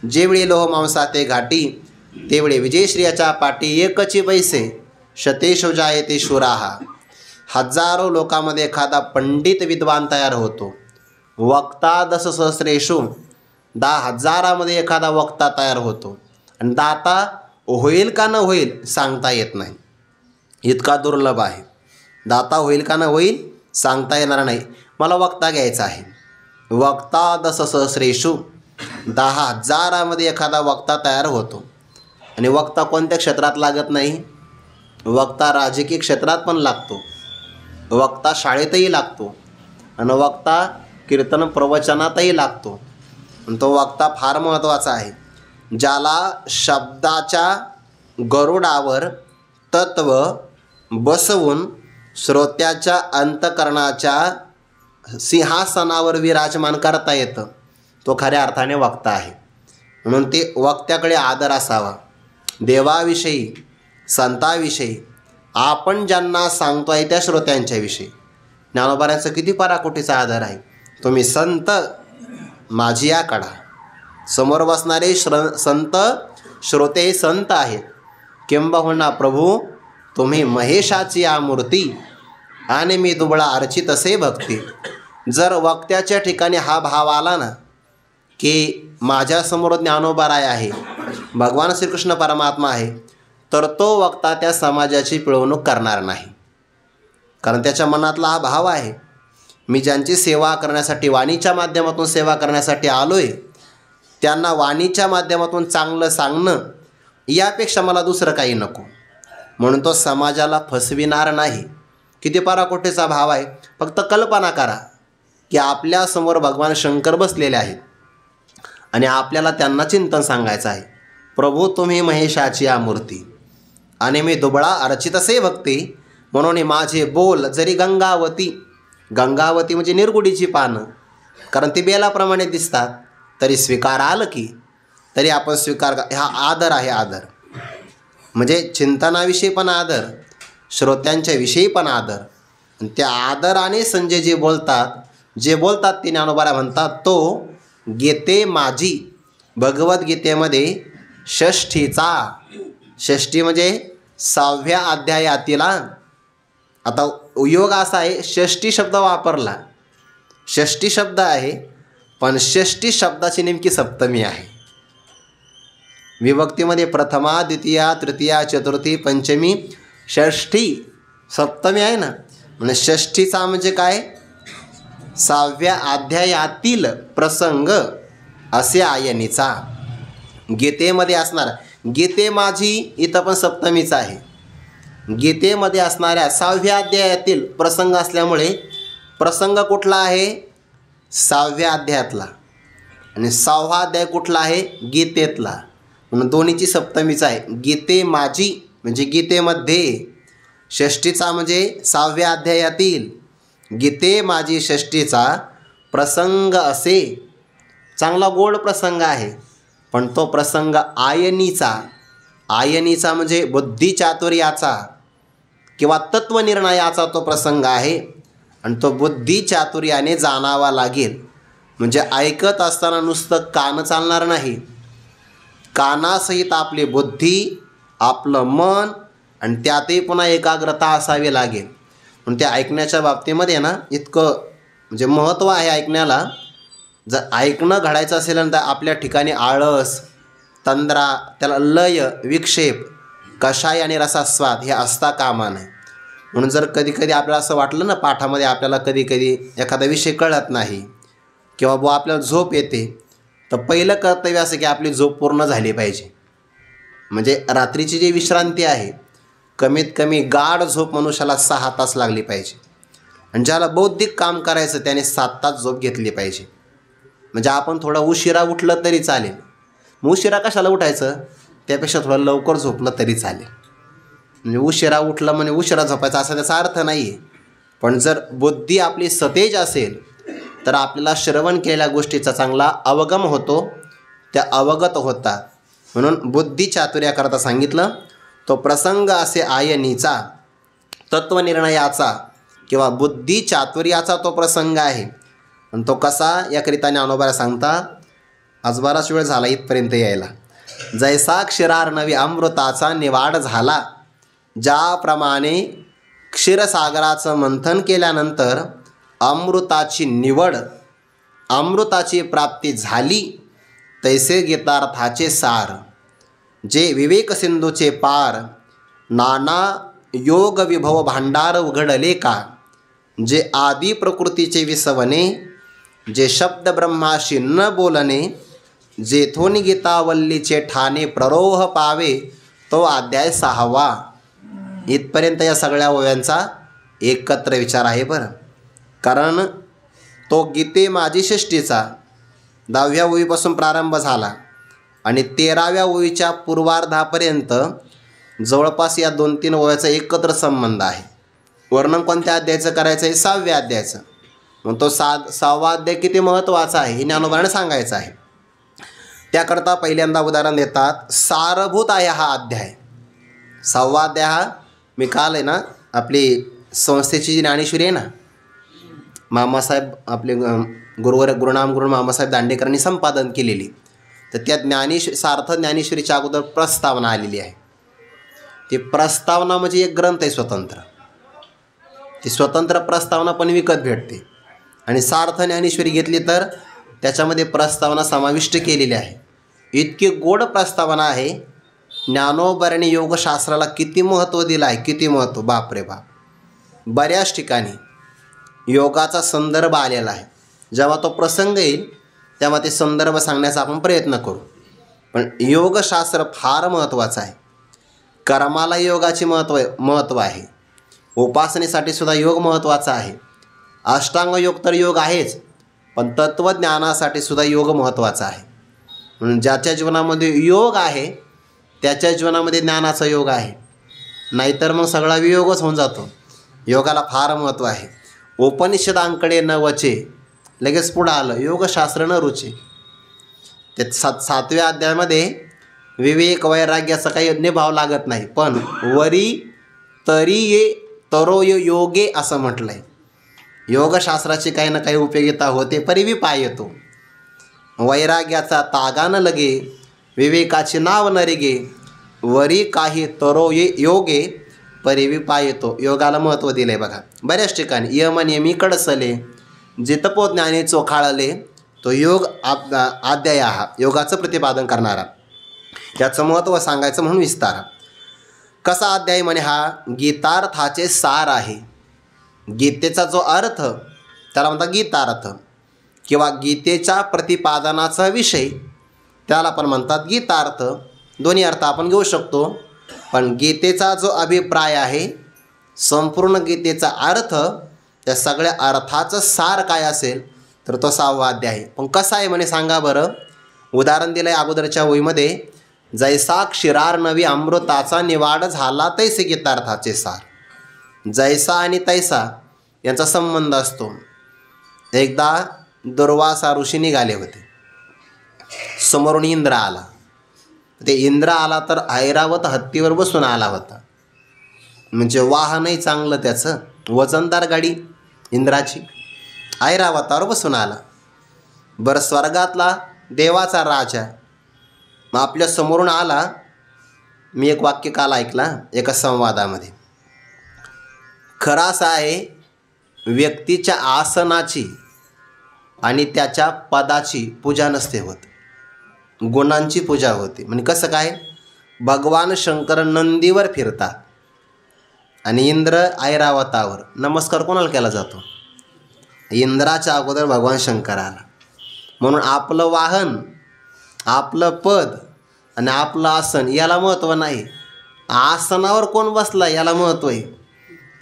जेवळी लोह मांसा ते घाटी तेवढे विजयश्रियाच्या पाठी एकची बैसे शतेशो जायते शूराहा. हजारो लोकांमध्ये एखादा पंडित विद्वान तयार होतो. वक्ता 10,000 10,000 एखादा वक्ता तयार होतो. आणि दाता होईल का न होईल सांगता येत नाही, इतका दुर्लभ आहे. दाता होईल का न होईल सांगता येणार नाही. मला वक्ता घ्यायचा आहे. वक्ता 10,000 10,000 एखादा वक्ता तयार होतो. आणि वक्ता कोणत्या क्षेत्रात लागत नाही? वक्ता राजकीय क्षेत्रात पण लागतो, वक्ता शाळेतही लागतो, आणि वक्ता कीर्तन प्रवचनातही लागतो. आणि तो वक्ता फार महत्त्वाचा आहे. ज्याला शब्दाच्या गरुडावर तत्व बसवून श्रोत्याच्या अंतकरणाच्या सिंहासनावर विराजमान करता येतं, तो खऱ्या अर्थाने वक्ता आहे. म्हणून ते वक्त्याकडे आदर असावा. देवाविषयी, संताविषयी, आपण ज्यांना सांगतो आहे त्या श्रोत्यांच्याविषयी. ज्ञानोबाऱ्यांचा किती पराकोटीचा आदर आहे. तुम्ही संत माझी या काढा. समोर बसणारे संत श्रोते हे संत आहेत. किंबहुना प्रभू तुम्ही महेशाची या मूर्ती आणि मी दुबळा अर्चित असे भक्ती. जर वक्त्याच्या ठिकाणी हा भाव आला ना की माझ्यासमोर ज्ञानोबाराय आहे, भगवान श्रीकृष्ण परमात्मा आहे, तर तो वक्ता त्या समाजाची पिळवणूक करणार नाही. कारण त्याच्या मनातला हा भाव आहे, मी ज्यांची सेवा करण्यासाठी वाणीच्या माध्यमातून सेवा करण्यासाठी आलो आहे, त्यांना वाणीच्या माध्यमातून चांगलं सांगणं यापेक्षा मला दुसरं काही नको. म्हणून तो समाजाला फसविणार नाही. किती पराकोटीचा भाव आहे. फक्त कल्पना करा की आपल्यासमोर भगवान शंकर बसलेले आहेत आणि आपल्याला त्यांना चिंतन सांगायचं आहे. प्रभू तुम्ही महेशाची या मूर्ती आणि मी दुबळा अर्चित असे भक्ती. म्हणून माझे बोल जरी गंगावती, गंगावती म्हणजे निरगुडीची पानं, कारण ती बेलाप्रमाणे दिसतात, तरी स्वीकाराल की, तरी आपण स्वीकार. हा आदर आहे. आदर म्हणजे चिंतनाविषयी पण आदर, श्रोत्यांच्या विषयी पण आदर. आणि त्या आदराने संजय जे बोलतात ते ज्ञानोबाला म्हणतात तो गीते माझी. भगवद्गीतेमध्ये षष्ठी म्हणजे 6व्या अध्यायातील. आता योग असा आहे, षष्ठी शब्द वापरला, षष्ठी शब्द आहे, पण षष्ठी शब्दाची नेमकी सप्तमी आहे. विभक्तीमध्ये प्रथमा, द्वितीया, तृतीया, चतुर्थी, पंचमी, षष्ठी, सप्तमी आहे ना. म्हणजे षष्ठीचा म्हणजे काय? 6व्या अध्यायातील प्रसंग असे आयनीचा. गीतेमध्ये असणार, गीते माझी इथं पण सप्तमीचा आहे. गीतेमध्ये असणाऱ्या 6व्या अध्यायातील प्रसंग असल्यामुळे प्रसंग कुठला आहे? 6व्या अध्यायातला. आणि 6वा अध्याय कुठला आहे? गीतेतला. म्हणून दोन्हीची सप्तमीचा आहे. गीते माझी म्हणजे गीतेमध्ये, षष्ठीचा म्हणजे 6व्या अध्यायातील, गीते माझी षष्ठीचा प्रसंग असे. चांगला गोड प्रसंग आहे, पण तो प्रसंग आयनीचा. आयनीचा म्हणजे बुद्धिचातुर्याचा किंवा तत्वनिर्णयाचा तो प्रसंग आहे. आणि तो बुद्धिचातुर्याने जाणावा लागेल. म्हणजे ऐकत असताना नुसतं कान चालणार नाही, कानासहित आपली बुद्धी, आपलं मन आणि त्यातही पुन्हा एकाग्रता असावी लागेल. म्हणून त्या ऐकण्याच्या बाबतीमध्ये ना इतकं म्हणजे महत्त्व आहे ऐकण्याला. जर ऐकणं घडायचं असेल तर आपल्या ठिकाणी आळस, तंद्रा, त्याला लय, विक्षेप, कषाय आणि रसास्वाद हे असता कामा नये. म्हणून जर कधी कधी आपल्याला असं वाटलं ना पाठामध्ये आपल्याला कधी कधी एखादा विषय कळत नाही किंवा बुवा आपल्याला झोप येते, तर पहिलं कर्तव्य असं की आपली झोप पूर्ण झाली पाहिजे. म्हणजे रात्रीची जी विश्रांती आहे, कमीत कमी गाढ झोप मनुष्याला 6 तास लागली पाहिजे. आणि ज्याला बौद्धिक काम करायचं त्याने 7 तास झोप घेतली पाहिजे. म्हणजे आपण थोडा उशिरा उठलं तरी चालेल. मग उशिरा कशाला उठायचं? त्यापेक्षा थोडं लवकर झोपलं तरी चालेल. म्हणजे उशिरा उठलं म्हणजे उशिरा झोपायचा असा त्याचा अर्थ नाही आहे. पण जर बुद्धी आपली सतेज असेल तर आपल्याला श्रवण केलेल्या गोष्टीचा चांगला अवगम होतो, त्या अवगत होतात. म्हणून बुद्धी चातुर्याकरता सांगितलं. तो प्रसंग असे आयनीचा तत्वनिर्णयाचा किंवा बुद्धी चातुर्याचा तो प्रसंग आहे. आणि तो कसा याकरिता ज्ञानोबाला सांगतात. आज बराच वेळ झाला इथपर्यंत यायला. जैसा क्षीरार्णवी अमृताचा निवाड झाला, ज्याप्रमाणे क्षीरसागराचं मंथन केल्यानंतर अमृताची निवड, अमृताची प्राप्ती झाली, तैसे गीतार्थाचे सार. जे विवेक सिंधूचे पार, नाना योग विभव भांडार उघडले का. जे आदी प्रकृतीचे विसवणे, जे शब्द ब्रह्माशी न बोलणे, जेथून गीतावल्लीचे ठाणे प्ररोह पावे, तो अध्याय 6वा. इथपर्यंत या सगळ्या ओव्यांचा एकत्र विचार आहे बरं. कारण तो गीते माझी षष्टीचा 10व्या ओवीपासून प्रारंभ झाला आणि 13व्या ओवीच्या पूर्वार्धापर्यंत जवळपास या 2-3 ओव्याचा एकत्र संबंध आहे. वर्णन कोणत्या अध्यायाचं करायचं आहे? 6व्या अध्यायाचं. मग तो 6वा अध्याय किती महत्त्वाचा आहे हे ज्ञानोबाने सांगायचं आहे. त्याकरता पहिल्यांदा उदाहरण देतात. सारभूत आहे हा अध्याय. 6वा अध्याय हा मी काल आहे ना आपली संस्थेची जी ज्ञानेश्वरी आहे ना, मामासाहेब आपले गुरुनाम मामासाहेब दांडेकरांनी संपादन केलेली, तर त्या सार्थ ज्ञानेश्वरीच्या अगोदर प्रस्तावना आलेली आहे. ती प्रस्तावना म्हणजे एक ग्रंथ आहे स्वतंत्र. ती स्वतंत्र प्रस्तावना पण विकत भेटते. आणि सार्थ ज्ञानेश्वरी घेतली तर त्याच्यामध्ये प्रस्तावना समाविष्ट केलेली आहे. इतकी गोड प्रस्तावना आहे. ज्ञानोबाने योगशास्त्राला किती महत्त्व दिलं आहे, किती महत्त्व, बापरे बाप. बऱ्याच ठिकाणी योगाचा संदर्भ आलेला आहे. जेव्हा तो प्रसंग येईल तेव्हा ते संदर्भ सांगण्याचा आपण प्रयत्न करू. पण योगशास्त्र फार महत्त्वाचं आहे. कर्माला योगाचे महत्त्व आहे. उपासनेसाठी सुद्धा योग महत्त्वाचा आहे. अष्टांग योग तर योग आहेच, पण तत्त्वज्ञानासाठी सुद्धा योग महत्त्वाचा आहे. म्हणून ज्याच्या जीवनामध्ये योग आहे त्याच्या जीवनामध्ये ज्ञानाचा योग आहे. नाहीतर मग सगळा वियोगच होऊन जातो. योगाला फार महत्त्व आहे. उपनिषदांकडे न वचे, लगेच पुढं आलं योगशास्त्र न रुचे. ते 7व्या अध्यायामध्ये विवेक वैराग्याचा काही निभाव लागत नाही, पण वरी तरी ये तरो योगे असं म्हटलं आहे. योगशास्त्राची काही ना काही उपयोगिता होते, परिवी पाय येतो. वैराग्याचा तागा न लगे, विवेकाचे नाव न रेगे, वरी काही तरो योगे परिवी पाय येतो. योगाला महत्त्व दिलं आहे बघा बऱ्याच ठिकाणी. यमनियमी कडसले, जे तपोज्ञाने चोखाळले, तो योग अध्याय हा योगाचं प्रतिपादन करणारा. याचं महत्त्व सांगायचं म्हणून विस्तार. कसा अध्याय म्हणे हा? गीतार्थाचे सार आहे. गीतेचा जो अर्थ त्याला म्हणतात गीतार्थ, किंवा गीतेच्या प्रतिपादनाचा विषय त्याला पण म्हणतात गीतार्थ. दोन्ही अर्थ आपण घेऊ शकतो. पण गीतेचा जो अभिप्राय आहे, संपूर्ण गीतेचा अर्थ, त्या सगळ्या अर्थाचं सार काय असेल तर तो 6वा अध्याय आहे. पण कसा आहे म्हणे सांगा बरं. उदाहरण दिलं आहे अगोदरच्या वहीमध्ये. जैसा क्षीरार्णवी अमृताचा निवाड झाला, तैसे गीतार्थाचे सार. जैसा आणि तैसा यांचा संबंध असतो. एकदा दुर्वासा ऋषी निघाले होते. समोरून इंद्र आला. ते इंद्र आला तर ऐरावत हत्तीवर बसून आला होता. म्हणजे वाहनही चांगलं, त्याचं वजनदार गाडी इंद्राची. ऐरावतावर बसून आला. बरं, स्वर्गातला देवाचा राजा मग आपल्या समोरून आला. मी एक वाक्य काल ऐकला एका संवादामध्ये. खरं असं आहे, व्यक्तीच्या आसनाची आणि त्याच्या पदाची पूजा नसते होत, गुणांची पूजा होते. म्हणजे कसं काय? भगवान शंकर नंदीवर फिरतात आणि इंद्र ऐरावतावर. नमस्कार कोणाला केला जातो? इंद्राच्या अगोदर भगवान शंकर आला. म्हणून आपलं वाहन, आपलं पद आणि आपलं आसन याला महत्त्व नाही, आसनावर कोण बसला याला महत्त्व आहे.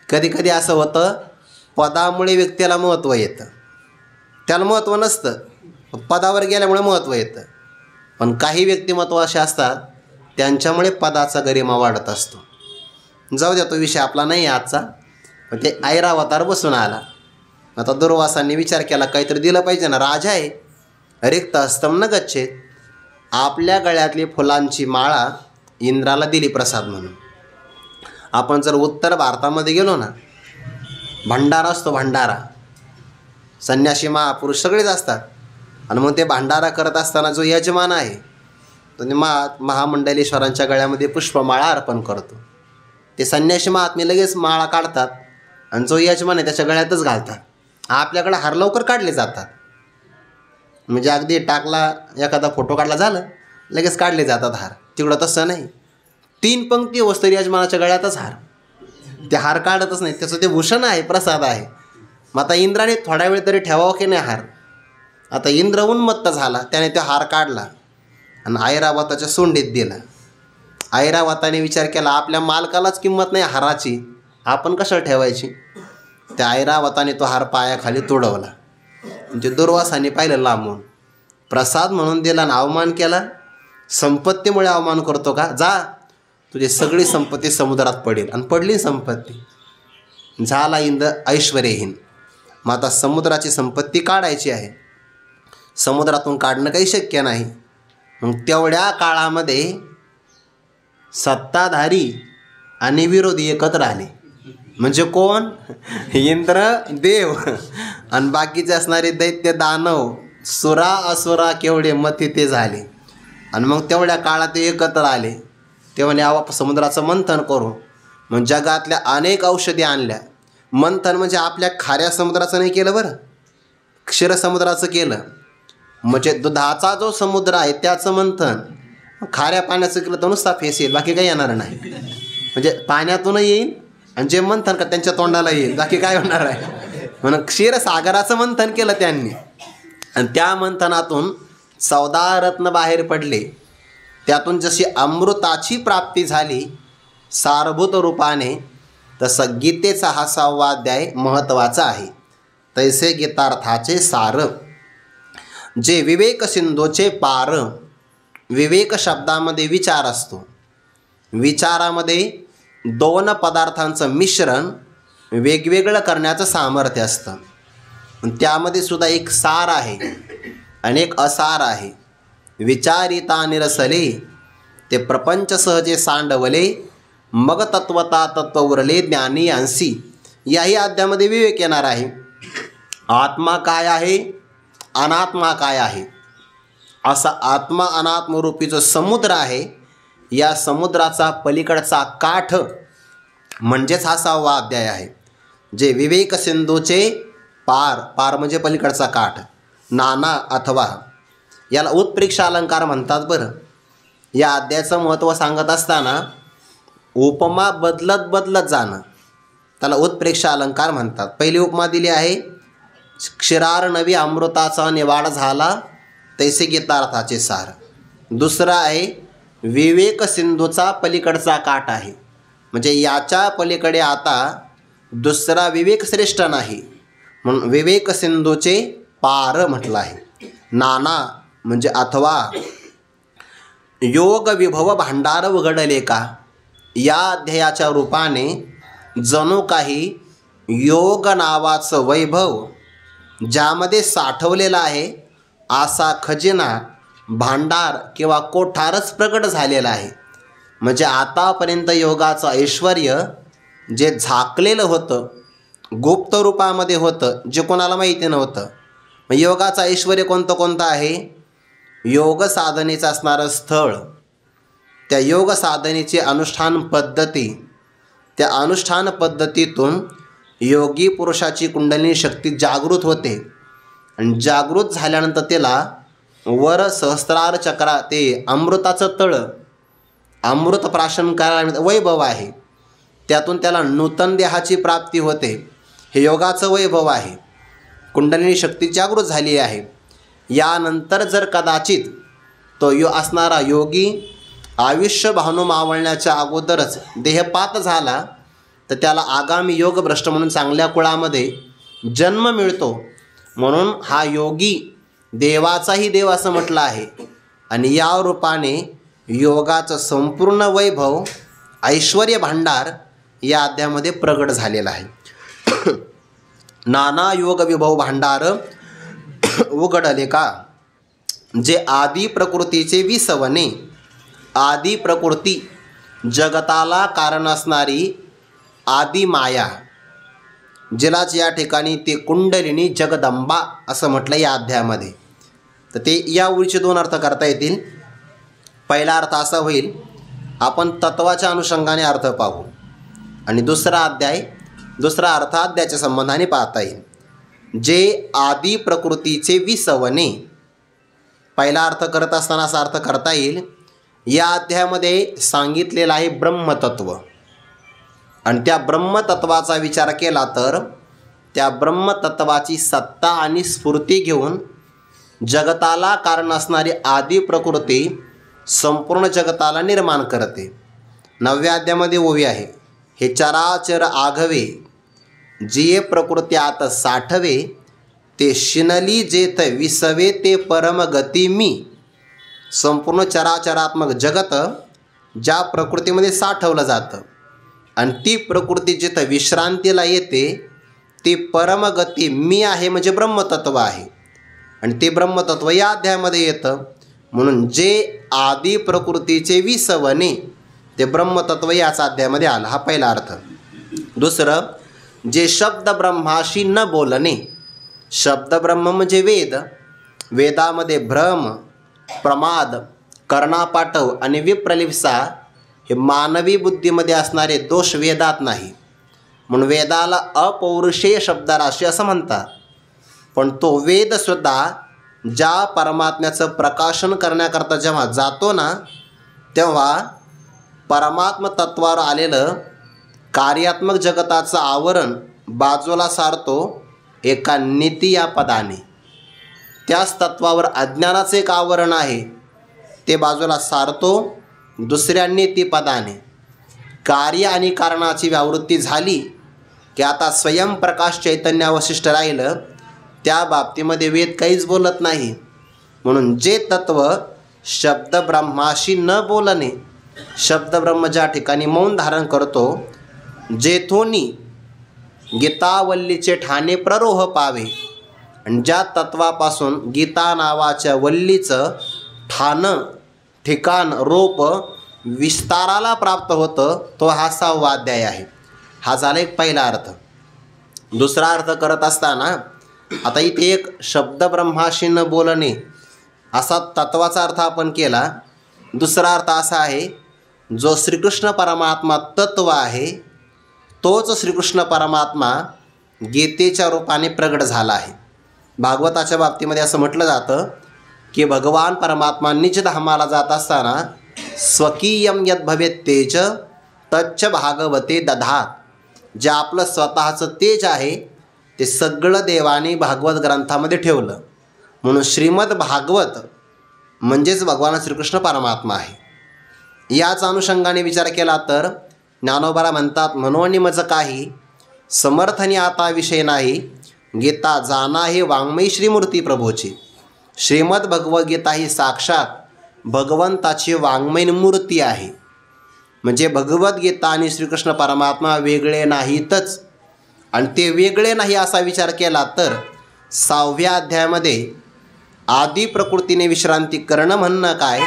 कधी कधी असं होतं, पदामुळे व्यक्तीला महत्त्व येतं, त्याला महत्त्व नसतं, पदावर गेल्यामुळे महत्त्व येतं. पण काही व्यक्तिमत्व असे असतात त्यांच्यामुळे पदाचा गरिमा वाढत असतो. जाऊ द्या, तो विषय आपला नाही आजचा. पण ते ऐरावतावर बसून आला. आता दुर्वासांनी विचार केला, काहीतरी दिलं पाहिजे ना, राजा आहे, रिक्त हस्तम न गच्छेत. आपल्या गळ्यातली फुलांची माळा इंद्राला दिली प्रसाद म्हणून. आपण जर उत्तर भारतामध्ये गेलो ना, भंडारा असतो, भंडारा. संन्यासी महापुरुष सगळेच असतात. आणि मग ते भंडारा करत असताना जो यजमान आहे तो महामंडलेश्वरांच्या गळ्यामध्ये पुष्पमाळा अर्पण करतो. ते संन्यासी महात्मे लगेच माळा काढतात आणि जो यजमान आहे त्याच्या गळ्यातच घालतात. आपल्याकडे हार लवकर काढले जातात. म्हणजे अगदी टाकला, एखादा फोटो काढला, झालं, लगेच काढले जातात हार. तिकडं तसं नाही. 3 पंक्ती वस्तू यजमानाच्या गळ्यातच हार. ते हार काढतच नाही. त्याचं ते भूषण आहे, प्रसाद आहे. मग आता इंद्राने थोडा वेळ तरी ठेवावं की नाही हार. आता इंद्र उन्मत्त झाला, त्याने तो हार काढला आणि ऐरावताच्या सोंडीत दिला. ऐरावताने विचार केला, आपल्या मालकालाच किंमत नाही हाराची, आपण कशाला ठेवायची. त्या ऐरावताने तो हार पायाखाली तुडवला. म्हणजे दुर्वासाने पाहिलं लांबून. प्रसाद म्हणून दिला आणि अवमान केला. संपत्तीमुळे अवमान करतो का? जा, तुझी सगळी संपत्ती समुद्रात पडेल. आणि पडली संपत्ती. झाला इंद्र ऐश्वर्यहीन. मग आता समुद्राची संपत्ती काढायची आहे. समुद्रातून काढणं काही शक्य नाही. मग तेवढ्या काळामध्ये सत्ताधारी आणि विरोधी एकत्र आले. म्हणजे कोण? इंद्र, देव आणि बाकीचे असणारे दैत्य, दानव, सुरा, असुरा केवढे मती ते झाले. आणि मग तेवढ्या काळात ते एकत्र आले. ते म्हणे आवा समुद्राचं मंथन करू. मग जगातल्या अनेक औषधी आणल्या. मंथन म्हणजे आपल्या खाऱ्या समुद्राचं नाही केलं बरं, क्षीरसमुद्राचं केलं. म्हणजे दुधाचा जो समुद्र आहे त्याचं मंथन. खाऱ्या पाण्याचं केलं तर नुसता फेस येईल, बाकी काही येणार नाही. म्हणजे पाण्यातूनही येईल आणि जे मंथन का त्यांच्या तोंडाला येईल, बाकी काय होणार आहे. म्हणून क्षीरसागराचं मंथन केलं त्यांनी. आणि त्या मंथनातून 14 रत्न बाहेर पडले. त्यातून जशी अमृताची प्राप्ती झाली सारभूत रूपाने, तसं गीतेचा हा 6वा अध्याय महत्त्वाचा आहे. तैसे गीतार्थाचे सार, जे विवेक सिंधूचे पार. विवेक शब्दामध्ये विचार असतो. विचारामध्ये 2 पदार्थांचं मिश्रण वेगवेगळं करण्याचं सामर्थ्य असतं. त्यामध्ये सुद्धा एक सार आहे आणि एक असार आहे. विचारिता निरसले, ते प्रपंच सहजे सांडवले. मग तत्वता तत्व उरले ज्ञानी अंशी. याही अध्यामध्ये विवेक येणार आहे. आत्मा काय आहे, अनात्मा काय आहे, असा आत्मा अनात्मरूपी जो समुद्र आहे, या समुद्राचा पलीकडचा काठ म्हणजेच हा 6वा अध्याय आहे. जे विवेक सिंधूचे पार, पार म्हणजे पलीकडचा काठ, नाना अथवा, याला उत्प्रेक्षा अलंकार म्हणतात. बरं, या अध्यायाचं महत्त्व सांगत असताना उपमा बदलत बदलत जाणं, त्याला उत्प्रेक्षा अलंकार म्हणतात. पहिली उपमा दिली आहे, क्षीरार नवी अमृताचा निवाड झाला तैसे गीतार्थाचे सार. दुसरा आहे विवेक सिंधूचा पलीकडचा काठ आहे. म्हणजे याच्या पलीकडे आता दुसरा विवेक श्रेष्ठ नाही, म्हणून विवेक सिंधूचे पार म्हटलं आहे. नाना म्हणजे अथवा. योग विभव भांडार उघडले का, या अध्यायाच्या रूपाने जणू काही योग नावाचं वैभव ज्यामध्ये साठवलेला आहे असा खजिना, भांडार किंवा कोठारच प्रकट झालेला आहे. म्हणजे आतापर्यंत योगाचं ऐश्वर जे झाकलेलं होतं, गुप्त रूपामध्ये होतं, जे कोणाला माहिती नव्हतं. मग योगाचं ऐश्वर कोणतं आहे? योग साधनेचं असणारं स्थळ, त्या योग साधनेची अनुष्ठान पद्धती, त्या अनुष्ठान पद्धतीतून योगी पुरुषाची कुंडलिनी शक्ती जागृत होते. आणि जागृत झाल्यानंतर त्याला वर सहस्रार चक्रा, ते अमृताचं तळ, अमृत प्राशन करायला वैभव आहे. त्यातून त्याला नूतन देहाची प्राप्ती होते. हे योगाचं वैभव आहे. कुंडलिनी शक्ती जागृत झाली आहे. यानंतर जर कदाचित तो असणारा योगी आयुष्य भावनो मावळण्याच्या अगोदरच देहपात झाला तर त्याला आगामी योगभ्रष्ट म्हणून चांगल्या कुळामध्ये जन्म मिळतो. म्हणून हा योगी देवाचाही देव असं म्हटलं आहे. आणि या रूपाने योगाचं संपूर्ण वैभव, ऐश्वर्य भांडार या अध्यायामध्ये प्रगट झालेला आहे. नाना योग विभव भांडार उघडले का. जे आदी प्रकृतीचे विसवणे, आदी प्रकृती जगताला कारण असणारी आदी माया, जिलाच या ठिकाणी ते कुंडलिनी जगदंबा असं म्हटलं या अध्यायामध्ये. तर ते या ओळीचे दोन अर्थ करता येतील. पहिला अर्थ असा होईल, आपण तत्वाच्या अनुषंगाने अर्थ पाहू, आणि दुसरा अर्थ अध्यायाच्या संबंधाने पाहता येईल. जे आदी प्रकृतीचे विसवणे, पहिला अर्थ करत असताना असा अर्थ करता येईल, या अध्यायामध्ये सांगितलेलं आहे ब्रह्मतत्व, आणि त्या ब्रह्मतत्वाचा विचार केला तर त्या ब्रह्मतत्वाची सत्ता आणि स्फूर्ती घेऊन जगताला कारण असणारी आदी प्रकृती संपूर्ण जगताला निर्माण करते. 9व्या अध्यायामध्ये ओवी आहे, हे चराचर आघवे जिये प्रकृती आत साठवे, ते शिनली जेथ विसवे ते परमगती मी. संपूर्ण चराचरात्मक जगत ज्या प्रकृतीमध्ये साठवलं जातं आणि ती प्रकृती जिथं विश्रांतीला येते ते परमगती मी आहे, म्हणजे ब्रह्मतत्व आहे. आणि ते ब्रह्मतत्व या अध्यायामध्ये येतं. म्हणून जे आदी प्रकृतीचे विसवणे ते ब्रह्मतत्व याच अध्यायामध्ये आलं, हा पहिला अर्थ. दुसरं, जे शब्द ब्रह्माशी न बोलणे, शब्द ब्रह्म म्हणजे वेद, वेदामध्ये भ्रम, प्रमाद, कर्णापाटव आणि विप्रलिप्सा हे मानवी बुद्धीमध्ये असणारे दोष वेदात नाही, म्हणून वेदाला अपौरुषेय शब्दराशी असं म्हणतात. पण तो वेदसुद्धा ज्या परमात्म्याचं प्रकाशन करण्याकरता जेव्हा जातो ना, तेव्हा परमात्म तत्वावर आलेलं कार्यात्मक जगताचं आवरण बाजूला सारतो एका नीती या पदाने. त्याच तत्वावर अज्ञानाचं एक आवरण आहे ते बाजूला सारतो दुसऱ्या नीतिपदाने. कार्य आणि कारणाची व्यावृत्ती झाली की आता स्वयंप्रकाश चैतन्य अवशिष्ट राहिलं, त्या बाबतीमध्ये वेद काहीच बोलत नाही. म्हणून जे तत्व शब्दब्रह्माशी न बोलणे, शब्दब्रह्म ज्या ठिकाणी मौन धारण करतो, जेथोनी गीतावल्लीचे ठाणे प्ररोह पावे, आणि ज्या तत्वापासून गीता नावाच्या वल्लीचं ठाणं, ठिकाण, रोप विस्ताराला प्राप्त होतं, तो हा 6वा अध्याय आहे. हा झाला एक पहिला अर्थ. दुसरा अर्थ करत असताना आता इथे एक शब्द ब्रह्माशी न बोलणे असा तत्वाचा अर्थ आपण केला. दुसरा अर्थ असा आहे, जो श्रीकृष्ण परमात्मा तत्व आहे तोच श्रीकृष्ण परमात्मा गीतेच्या रूपाने प्रगट झाला आहे. भागवताच्या बाबतीमध्ये असं म्हटलं जातं की भगवान परमात्मा निजधामाला जात असताना स्वकीयम यद भवेत तेज तच्च भागवते दधात, जे आपलं स्वतःचं तेज आहे ते सगळं देवाने भागवत ग्रंथामध्ये ठेवलं. म्हणून श्रीमद भागवत म्हणजेच भगवान श्रीकृष्ण परमात्मा आहे. याच अनुषंगाने विचार केला तर ज्ञानोबाला म्हणतात, मनोनी मज काही समर्थनी आता विषय नाही, गीता जाना हे वाङ्मयी श्रीमूर्ती प्रभूची. श्रीमद भगवद्गीता ही साक्षात भगवंताची वाङ्मयी मूर्ती आहे. म्हणजे भगवद्गीता आणि श्रीकृष्ण परमात्मा वेगळे नाहीतच. आणि ते वेगळे नाही असा विचार केला तर 6व्या अध्यायामध्ये आदी प्रकृतीने विश्रांती करणं म्हणणं काय,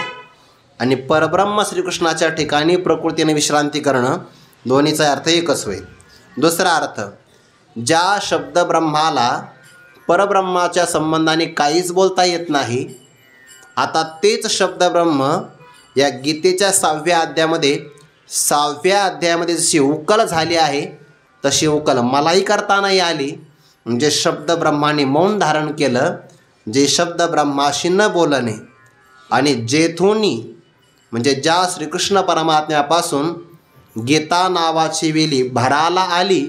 आणि परब्रह्म श्रीकृष्णाच्या ठिकाणी प्रकृतीने विश्रांती करणं, दोन्हीचा अर्थ एकच होईल. दुसरा अर्थ, ज्या शब्दब्रह्माला परब्रह्माच्या संबंधाने काहीच बोलता येत नाही, आता तेच शब्दब्रह्म या गीतेच्या 6व्या अध्यायामध्ये जशी उकल झाली आहे तशी उकल मलाही करता नाही आली. म्हणजे शब्दब्रह्माने मौन धारण केलं, जे शब्दब्रह्माशी न बोलणे, आणि जेथोनी म्हणजे ज्या श्रीकृष्ण परमात्म्यापासून गीता नावाची वेली भराला आली,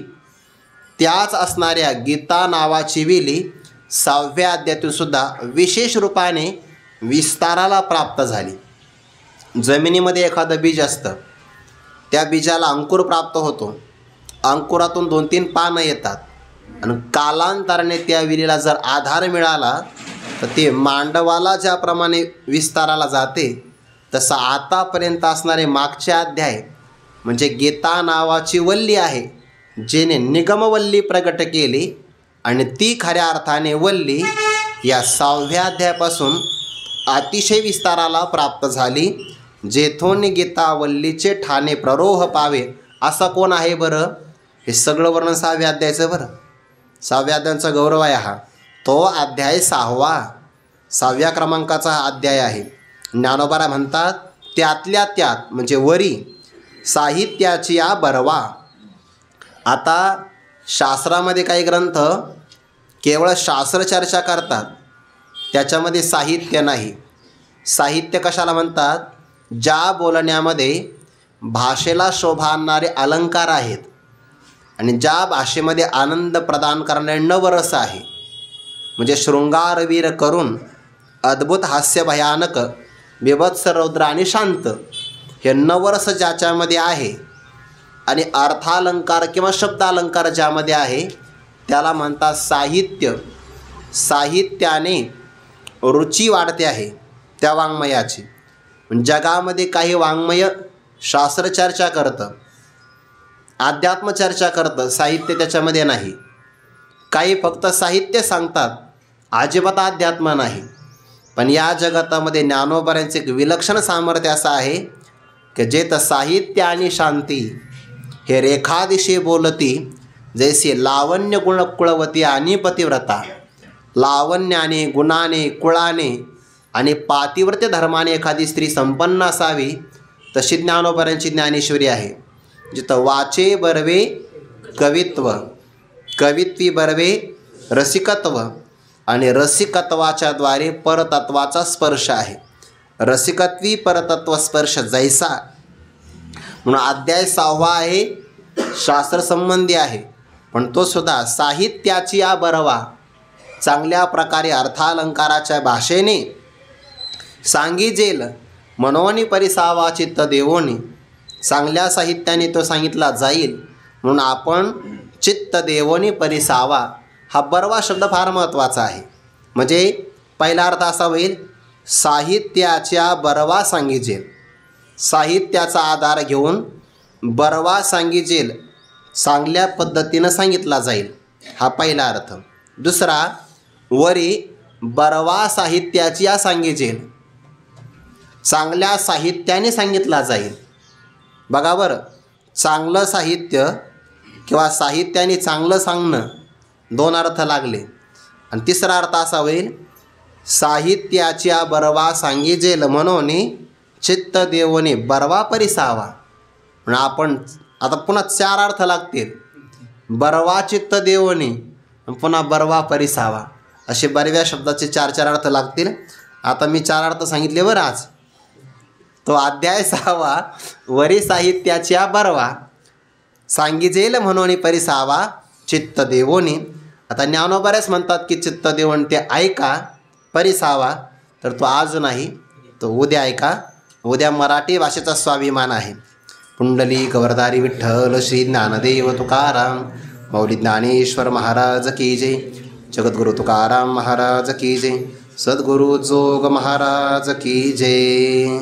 त्याच असणाऱ्या गीता नावाची वेली 6व्या अध्यायातून सुद्धा विशेष रूपाने विस्ताराला प्राप्त झाली. जमिनीमध्ये एखादं बीज असतं, त्या बीजाला अंकुर प्राप्त होतो, अंकुरातून 2-3 पानं येतात, आणि कालांतराने त्या वेलीला जर आधार मिळाला तर ते मांडवाला ज्याप्रमाणे विस्ताराला जाते, तसं आतापर्यंत असणारे मागचे अध्याय म्हणजे गीता नावाची वल्ली आहे, जेने निगमवल्ली प्रगट केली, आणि ती खऱ्या अर्थाने वल्ली या 6व्या अध्यायापासून अतिशय विस्ताराला प्राप्त झाली, जेथून गीता वल्लीचे ठाणे प्ररोह पावे. असा कोण आहे बरं? हे सगळं वर्णन 6व्या अध्यायाचं बरं. 6व्या अध्यायांचा गौरव आहे हा. तो अध्याय 6व्या क्रमांकाचा हा अध्याय आहे. ज्ञानोबा म्हणतात त्यातल्या त्यात म्हणजे वरी साहित्याची या बरवा. आता शास्त्रामध्ये काही ग्रंथ केवळ शास्त्रचर्चा करतात, त्याच्यामध्ये साहित्य नाही. साहित्य कशाला म्हणतात? ज्या बोलण्यामध्ये भाषेला शोभा आणणारे अलंकार आहेत आणि ज्या भाषेमध्ये आनंद प्रदान करणारे नवरस आहे, म्हणजे शृंगारवीर करून अद्भुत हास्य भयानक विभत्स रौद्र आणि शांत हे नवरस ज्याच्यामध्ये आहे आणि अर्थालंकार किंवा शब्दालंकार ज्यामध्ये आहे त्याला म्हणतात साहित्य. साहित्याने रुची वाढते आहे त्या वाङ्मयाची. जगामध्ये काही वाङ्मय शास्त्रचर्चा करतं, अध्यात्मचर्चा करतं, साहित्य त्याच्यामध्ये नाही. काही फक्त साहित्य सांगतात, अजिबात अध्यात्म नाही. पण या जगतामध्ये ज्ञानोबांचे एक विलक्षण सामर्थ्य असं आहे की जेथ साहित्य आणि शांती हे रेखादिशे बोलती, जैसे लावण्य गुण कुळवती आणि पतिव्रता. लावण्याने, गुणाने, कुळाने आणि पातिव्रत्य धर्माने एखादी स्त्री संपन्न असावी, तशी ज्ञानोबांची ज्ञानेश्वरी आहे. जिथं वाचे बरवे कवित्व, कवित्वी बरवे रसिकत्व आणि रसिकत्वाच्या द्वारे परतत्वाचा स्पर्श आहे. रसिकत्वी परतत्व स्पर्श जैसा. म्हणून अध्याय 6वा आहे, शास्त्रसंबंधी आहे, पण तो सुद्धा साहित्याची या बरवा चांगल्या प्रकारे अर्थालंकाराच्या भाषेने सांगिजेल मनोनी परिसावा चित्त देवोनी. चांगल्या साहित्याने तो सांगितला जाईल म्हणून आपण चित्त देवोनी परिसावा हा बरवा शब्द फार महत्त्वाचा आहे. म्हणजे पहिला अर्थ असा होईल साहित्याच्या बरवा सांगिजेल. साहित्याचा आधार घेऊन बरवा सांगिजेल, चांगल्या पद्धतीनं सांगितला जाईल, हा पहिला अर्थ. दुसरा, वरी बरवा साहित्याची या सांगिजेल, चांगल्या साहित्याने सांगितला जाईल. बघा बरं, चांगलं साहित्य किंवा साहित्याने चांगलं सांगणं दोन अर्थ लागले. आणि तिसरा अर्थ असा होईल साहित्याच्या बरवा सांगिजेल म्हणून चित्त देवोनी बरवा परिसावा. म्हणून आपण आता पुन्हा 4 अर्थ लागतील. बरवा चित्त देवोनी, पुन्हा बरवा परिसावा, असे बरव्या शब्दाचे 4 अर्थ लागतील. आता मी 4 अर्थ सांगितले बरं आज. तो अध्याय 6वा वरी साहित्याच्या बरवा सांगिजेल म्हणून परिसावा चित्त देवोनी. आता ज्ञानोबाऱ्याच म्हणतात की चित्त देवोनी ते ऐका परिसावा, तर तो आज नाही, तो उद्या ऐका. उद्या मराठी भाषेचा स्वाभिमान आहे. पुंडलिक वरदारी विठ्ठल श्री ज्ञानदेव तुकाराम मौली ज्ञानेश्वर महाराज की जय. जगद्गुरु तुकाराम महाराज की जय. सद्गुरु जोग महाराज की जय.